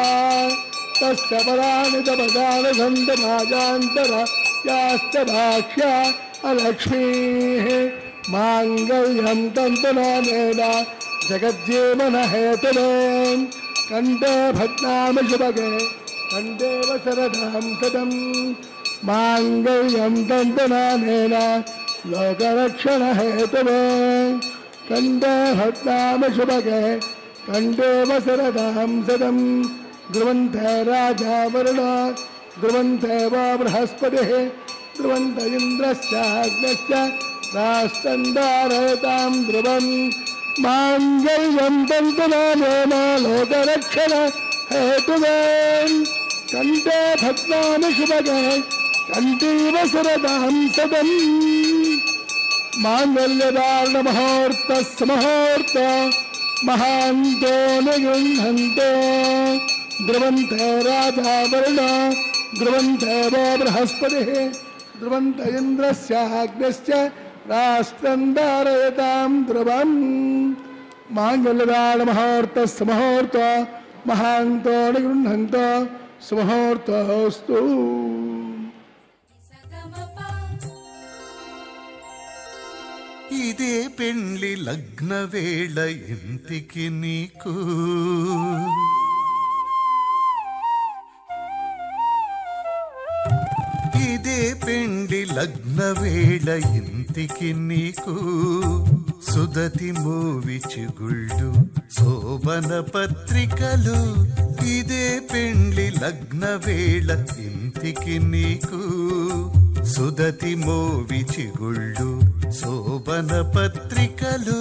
తస్య పదాని తపదాని సంతమాజాంతర యాశ్చ భాష్య అలక్ష్మీః మాంగళ్యం తంతునానేన జగజ్జీవన హేతునే కంఠే భద్నామి శుభగే కంఠే వసరదాం సదం మాంగళ్యం తంతునానేన లోకరక్షణ హేతునే కంఠే భద్నామి శుభగే కంఠే వసరదాం సదం ధ్రువంతే రాజా వరుణ ధ్రువంతే వా బృహస్పతిః ధ్రువంత ఇంద్రస్యాగ్నశ్చ రాష్ట్రంధారయతాం ధ్రువం మాంగళ్యం తంతునానేన లోకరక్షణ హేతునే కంఠే భద్నామి శుభగే కంఠీవ శరదాం సదం మాంగళ్యదారణ ముహూర్త మహాంతో నిగృహంతో ధ్రువంతే రాజా వరుణ ధ్రువంతే వో బృహస్పతిః ధ్రువంత ఇంద్రస్యాగ్నశ్చ రాష్ట్రం ధారయతాం ధ్రువం మాంగళ్యదారణ ముహూర్త మహాంతో నిగృహంతో సుముహూర్తోస్తు. ఇదే పెండ్లి లగ్న వేళ ఇంటికి నీకు ఇదే పెండ్లి లగ్న వేళ ఇంటికి నీకు సుదతి మూవి చిగుళ్ళు శోభన పత్రికలు ఇదే పెండ్లి లగ్న వేళ ఇంటికి నీకు సుదతి మోవి చిగుళ్ళు శోభన పత్రికలు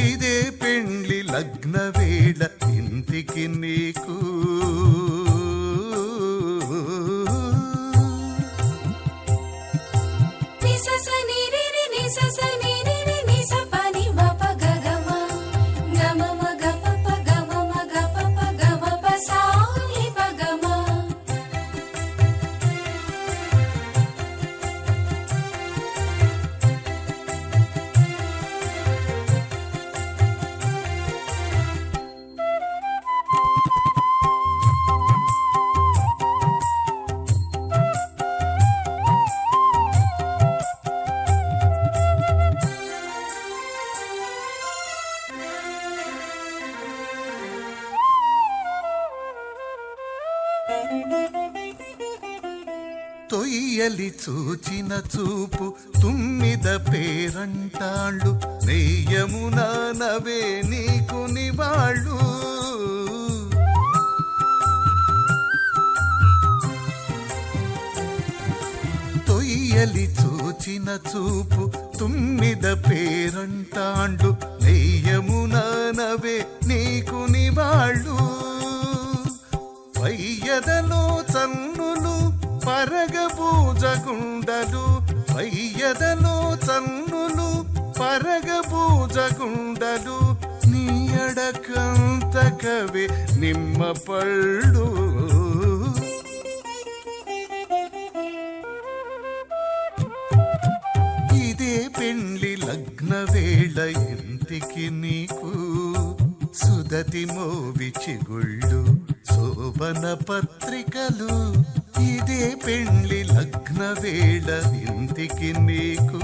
ఇదే పెండ్లి లగ్న వేళ ఇంటికి నీకు తొయ్యలి చూచిన చూపు తుమ్మిద పేరంటాళ్ళు నెయ్యమునా నవే నీకు నివాళ్ళు తొయ్యలి చూచిన చూపు తుమ్మిద పేరంటాళ్ళు నెయ్యమునా నవే నీకు నివాళ్ళు పయ్యదలో చన్నులు పరగబూజగుండలు పయ్యదలో చన్నులు పరగబూజగుండలు నీ అడకంతకవే నిమ్మ పళ్ళు ఇదే పెండ్లి లగ్న వేళ ఇంటికి నీకు సుదతి మోవి చిగుళ్ళు శోభన పత్రికలు ఇదే పెండ్లి లగ్న వేళ ఇంటికి నీకు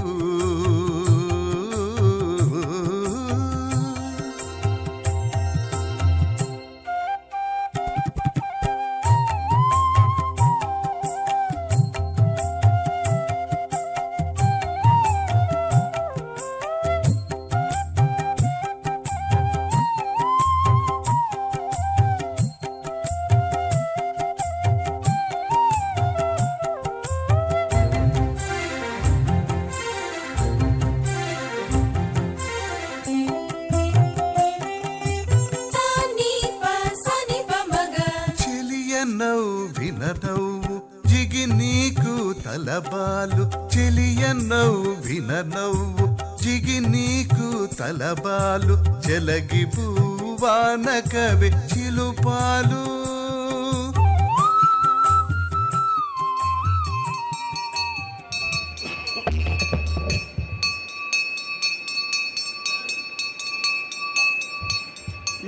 విననవ్వు జిగి నీకు తలబాలు చెలియ నవ్వు విననవ్వు జిగి నీకు తలబాలు చెలగి పూవాన కవి చిలుపాలు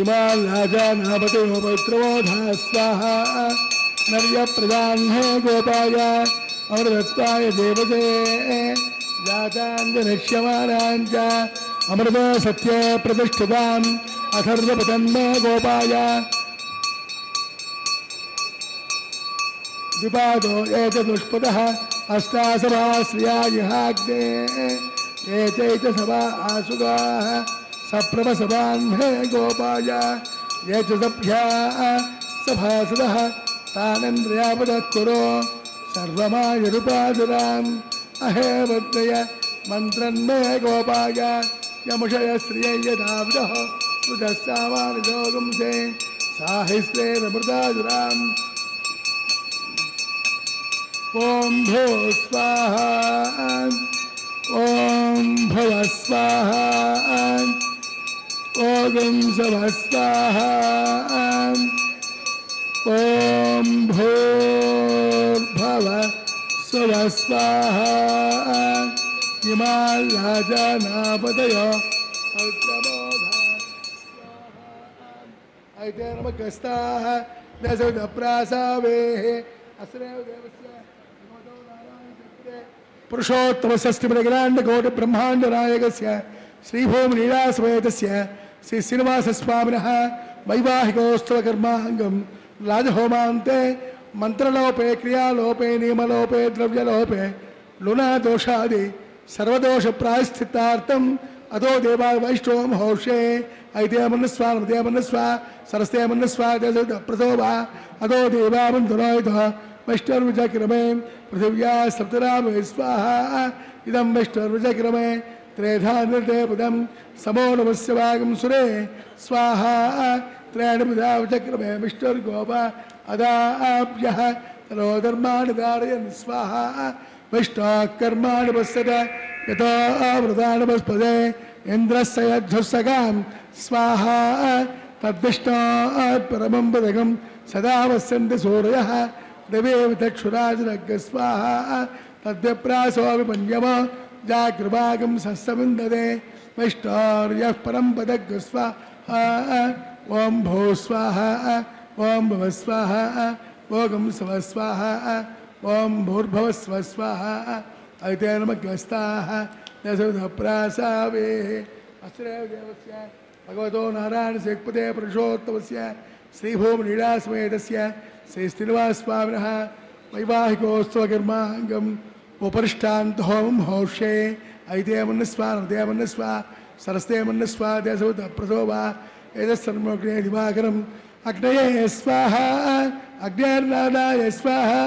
इमाल राजा नापते पवित्रोधा स्वाहा नर्य प्रधान्हे गोपाय अमृतत्वाय देवते जाताञ्जनश्यमानाञ्च अमृत सत्य प्रतिष्ठिताम् अथर्वपतन्मे गोपाय द्विपादो एतदुष्पदः अष्टासभा श्रिया इहाग्ने एतैत सभा आसुगाः सप्रभसभान्हे गोपाय ये च सभ्या सभासदः तानेन्द्रियापदः कुरो सर्वमायुरुपादुराम् अहे वर्तय मन्त्रन्मे गोपाय यमुषय श्रियै यदावदः रुजस्सामानिजोगुंसे साहिस्त्रेरमृतादुराम् ॐ भो स्वाहा ॐ भव स्वाहा ओगं सभस्वाहा ॐ भूर्भव स्वस्वाहा इमाल राजानापतयो ऐते नमकस्ताः दशविधप्रासावेः अस्रेव देवस्य पुरुषोत्तम षष्टिमृगलाण्ड कोटि ब्रह्माण्ड नायकस्य श्रीभूमि लीलासमेतस्य श्री श्रीनिवास स्वामिनः वैवाहिकोत्सव कर्मांगम राजहोमान्ते मंत्रलोपे क्रियालोपे नियमलोपे द्रव्यलोपे लुना दोषादि सर्वदोष प्रायश्चित्तार्थम अतो देवा वैष्णव हौषे ऐते मन्नस्वा नमते मन्नस्वा सरस्ते मन्नस्वा प्रसोभा अतो देवा मन्दुरायुध वैष्णवचक्रमे पृथिव्या सप्तराम स्वाहा इदं वैष्णवचक्रमे त्रेधा निर्दे पदम समो नमस्य वागं सुरे स्वाहा त्रैणपदा चक्रमे विष्णुर्गोपा अदाभ्यः तनोधर्माणि धारयन् स्वाहा वैष्णवकर्माणि पश्यत यतो वृदानपस्पदे इन्द्रस्य यद्धुस्सगां स्वाहा तद्विष्णोः परमं पदकं सदा वस्यन्ति सूरयः देवेव चक्षुराजनग् स्वाहा तद्विप्रासो विपन्यमो जागृभागं सस्सविन्दते वैष्णोर्यः परं पदग् स्वाहा ॐ भो स्वाहा ॐ भव स्वाहा ओगं स्व स्वाहा ॐ भूर्भुव स्व स्वाहा ऐते नमग्रस्ताः दशविधप्रासावेः अस्रेव देवस्य भगवतो नारायणस्य पुरुषोत्तमस्य श्रीभूमिलीलासमेतस्य श्री श्रीनिवास स्वामिनः वैवाहिकोत्सव कर्मांगम उपरिष्टान्त होम हौषे ऐते मन्नस्वा नमते मन्नस्वा सरस्ते मन्नस्वा देशवत प्रसोभा एतत्सर्वग्ने दिवाकरम् अग्नये स्वाहा अग्नेर्नादाय स्वाहा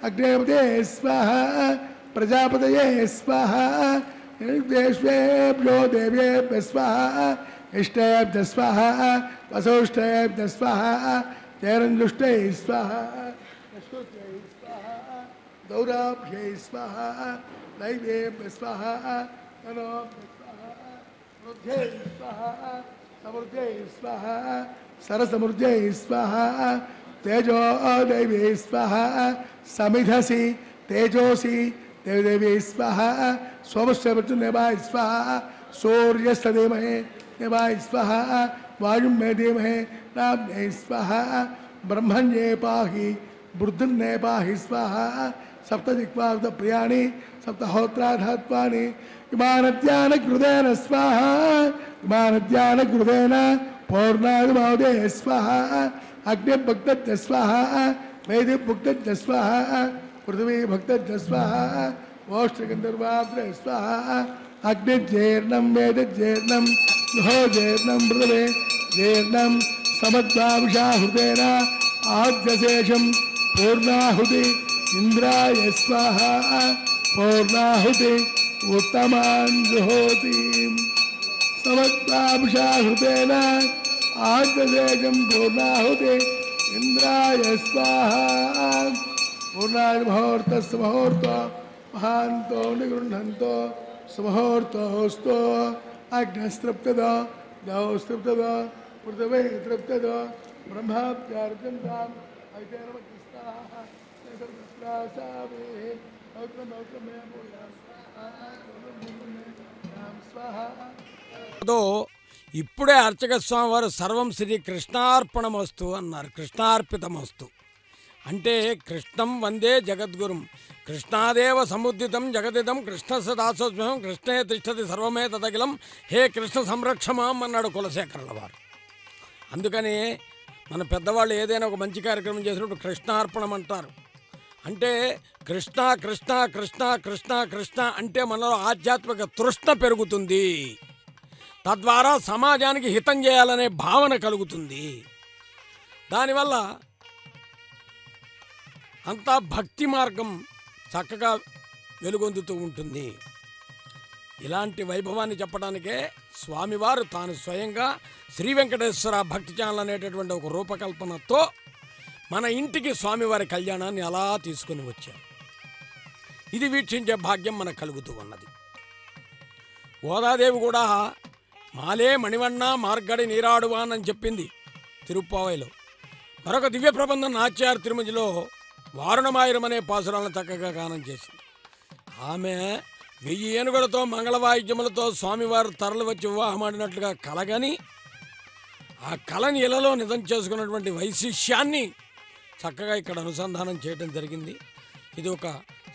अग्नेपते स्वाहा प्रजापतये स्वाहा देवेभ्यो देवेभ्यः स्वाहा इष्टेभ्यः स्वाहा वसोष्टेभ्यः स्वाहा तेरंजुष्टे स्वाहा अश्वत्यै स्वाहा दौराभ्यै स्वाहा दैवेभ्यः स्वाहा तनोभ्यः स्वाहा रुद्ध्यै स्वाहा समृद्ध्यै स्वाहा सरसमृद्ध्यै स्वाहा तेजो दैवे स्वाहा समिधसि तेजोसि देवदेवी स्वाहा सोमस्य मृत्युर्नेवाय स्वाहा सूर्यस्य धीमहि नेवाय स्वाहा वायुं मे धीमहि नाम्ने स्वाहा ब्रह्मण्ये पाहि बुद्धिर्ने पाहि स्वाहा सप्तदिक्पाद प्रियाणि सप्तहोत्राधात्वानि इमानद्यानकृतेन स्वाहा इमानद्यानकृतेन पौर्णादिमावदे स्वाहा अग्निभक्तज्ञ स्वाहा वैदिभक्तज्ञ स्वाहा पृथ्वी भक्तज्ञ स्वाहा ओष्ठगन्धर्वाद्रे स्वाहा अग्निज्येर्णं वेदज्येर्णं जुहोजेर्णं पृथ्वे जेर्णं समद्वांशाहुतेन आद्यशेषं पूर्णाहुति इंद्राय स्वाहा पूर्णाहुति उत्तमान् जुहोति समद्वांशाहुतेन आद्यशेषं पूर्णाहुति ఇంద్రాయ స్వాహ పూర్ణాయ ముహూర్తస్సు ముహూర్త మహాంతో నిగృహంతో సుముహూర్తోస్తు అగ్నస్తృప్తద దౌస్తృప్తద పృథివీ తృప్తద బ్రహ్మాప్యార్జంతాం ఇప్పుడే అర్చక స్వామి వారు సర్వం శ్రీ కృష్ణార్పణమస్తు అన్నారు. కృష్ణార్పితమస్తు అంటే కృష్ణం వందే జగద్గురుం, కృష్ణాదేవ సముద్దితం జగదిదం, కృష్ణస్య దాసోస్మ్యం, కృష్ణే తిష్టతి సర్వమే తదఖిలం, హే కృష్ణ సంరక్షమాం అన్నాడు కులశేఖరుల వారు. అందుకని మన పెద్దవాళ్ళు ఏదైనా ఒక మంచి కార్యక్రమం చేసినప్పుడు కృష్ణార్పణం అంటారు. అంటే కృష్ణ కృష్ణ కృష్ణ కృష్ణ కృష్ణ అంటే మనలో ఆధ్యాత్మిక తృష్ణ పెరుగుతుంది, తద్వారా సమాజానికి హితం చేయాలనే భావన కలుగుతుంది. దానివల్ల అంతా భక్తి మార్గం చక్కగా వెలుగొందుతూ ఉంటుంది. ఇలాంటి వైభవాన్ని చెప్పడానికే స్వామివారు తాను స్వయంగా శ్రీ వెంకటేశ్వర భక్తి ఛానల్ అనేటటువంటి ఒక రూపకల్పనతో మన ఇంటికి స్వామివారి కళ్యాణాన్ని అలా తీసుకుని వచ్చారు. ఇది వీక్షించే భాగ్యం మనకు కలుగుతూ ఉన్నది. గోదాదేవి కూడా మాలే మణివన్న మార్గడి నీరాడువాన్ అని చెప్పింది తిరుప్పావైలో. మరొక దివ్య ప్రబంధం నాచ్యార్ తిరుమతిలో వారుణమాయిరం అనే పాసురాలను చక్కగా గానం చేసింది. ఆమె 1000 ఏనుగులతో మంగళవాయిద్యములతో స్వామివారు తరలి వచ్చి వివాహమాడినట్లుగా కలగని ఆ కళని ఇళ్లలో నిజం చేసుకున్నటువంటి వైశిష్యాన్ని చక్కగా ఇక్కడ అనుసంధానం చేయడం జరిగింది. ఇది ఒక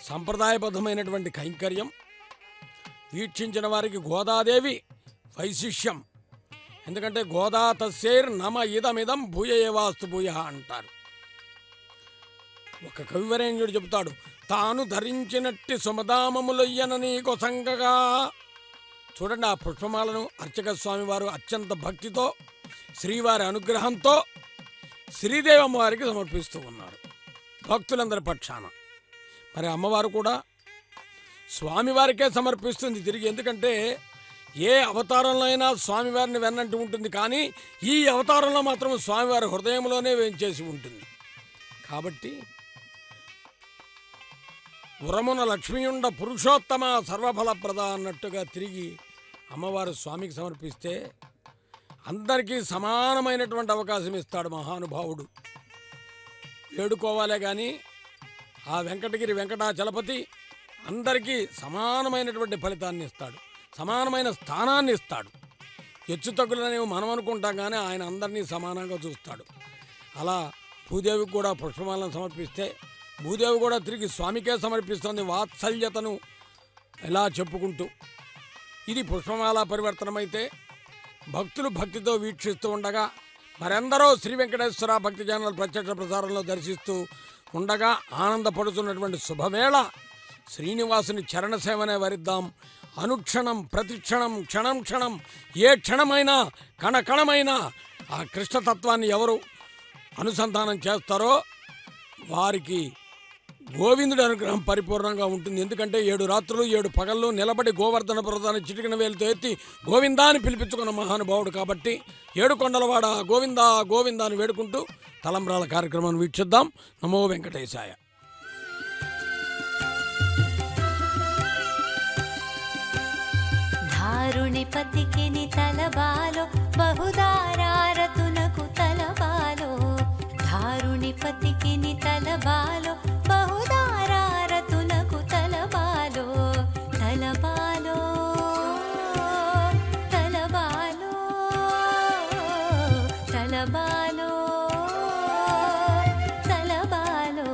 సంప్రదాయబద్ధమైనటువంటి కైంకర్యం. వీక్షించిన వారికి గోదాదేవి వైశిష్యం. ఎందుకంటే గోదా తస్యైర్ నమ ఇదమిదం భూయ ఏవాస్తు భూయ అంటారు. ఒక కవివరేణ్యుడు చెబుతాడు, తాను ధరించినట్టి సుమదామములయ్యన నీకు సంగగా. చూడండి, ఆ పుష్పమాలను అర్చక స్వామి వారు అత్యంత భక్తితో శ్రీవారి అనుగ్రహంతో శ్రీదేవి అమ్మవారికి సమర్పిస్తూ ఉన్నారు భక్తులందరి పక్షాన. మరి అమ్మవారు కూడా స్వామివారికే సమర్పిస్తుంది తిరిగి. ఎందుకంటే ఏ అవతారంలో అయినా స్వామివారిని వెన్నంటి ఉంటుంది, కానీ ఈ అవతారంలో మాత్రం స్వామివారి హృదయంలోనే వేంచేసి ఉంటుంది. కాబట్టి ఉరమున లక్ష్మీయుండ పురుషోత్తమ సర్వఫలప్రద అన్నట్టుగా తిరిగి అమ్మవారు స్వామికి సమర్పిస్తే అందరికీ సమానమైనటువంటి అవకాశం ఇస్తాడు మహానుభావుడు. వేడుకోవాలే కానీ ఆ వెంకటగిరి వెంకటాచలపతి అందరికీ సమానమైనటువంటి ఫలితాన్ని ఇస్తాడు, సమానమైన స్థానాన్ని ఇస్తాడు. హెచ్చు తగ్గులనేవి మనం అనుకుంటాం, కానీ ఆయన అందరినీ సమానంగా చూస్తాడు. అలా భూదేవికి కూడా పుష్పమాలను సమర్పిస్తే భూదేవి కూడా తిరిగి స్వామికే సమర్పిస్తుంది వాత్సల్యతను ఎలా చెప్పుకుంటూ. ఇది పుష్పమాల పరివర్తనమైతే భక్తులు భక్తితో వీక్షిస్తూ ఉండగా మరెందరో శ్రీ వెంకటేశ్వర భక్తి ఛానల్ ప్రత్యక్ష ప్రసారంలో దర్శిస్తూ ఉండగా ఆనందపడుతున్నటువంటి శుభవేళ శ్రీనివాసుని చరణసేవనే వరిద్దాం. అనుక్షణం ప్రతిక్షణం క్షణం క్షణం ఏ క్షణమైనా కణకణమైనా ఆ కృష్ణతత్వాన్ని ఎవరు అనుసంధానం చేస్తారో వారికి గోవిందుడి అనుగ్రహం పరిపూర్ణంగా ఉంటుంది. ఎందుకంటే 7 రాత్రులు 7 పగళ్ళు నిలబడి గోవర్ధన పర్వతాన్ని చిటికిన వేలుతో ఎత్తి గోవిందా అని పిలిపించుకున్న మహానుభావుడు కాబట్టి 7 కొండలవాడ గోవిందా గోవిందా అని వేడుకుంటూ తలంబ్రాల కార్యక్రమాన్ని వీక్షిద్దాం. నమో వెంకటేశాయ. ధారుణిపతికిని తలబాలో బహుదారారతునకు తలబాలో, ధారుణిపతికిని తలబాలో బహుదారారతునకు తలబాలో, తలబాలో తలబాలో తలబాలో తలబాలో.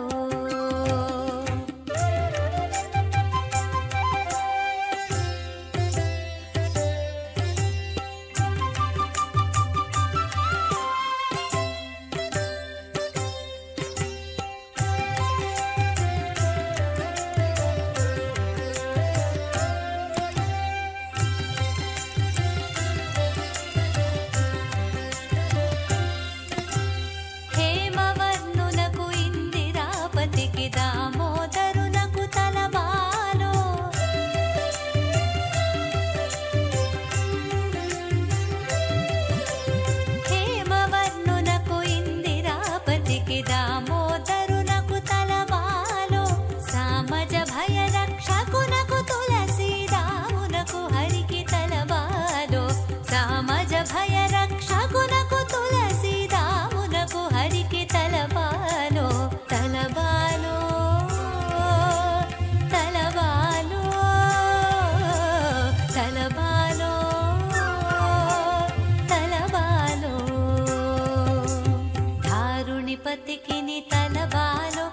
తిరుపతికి నీ తలబాలో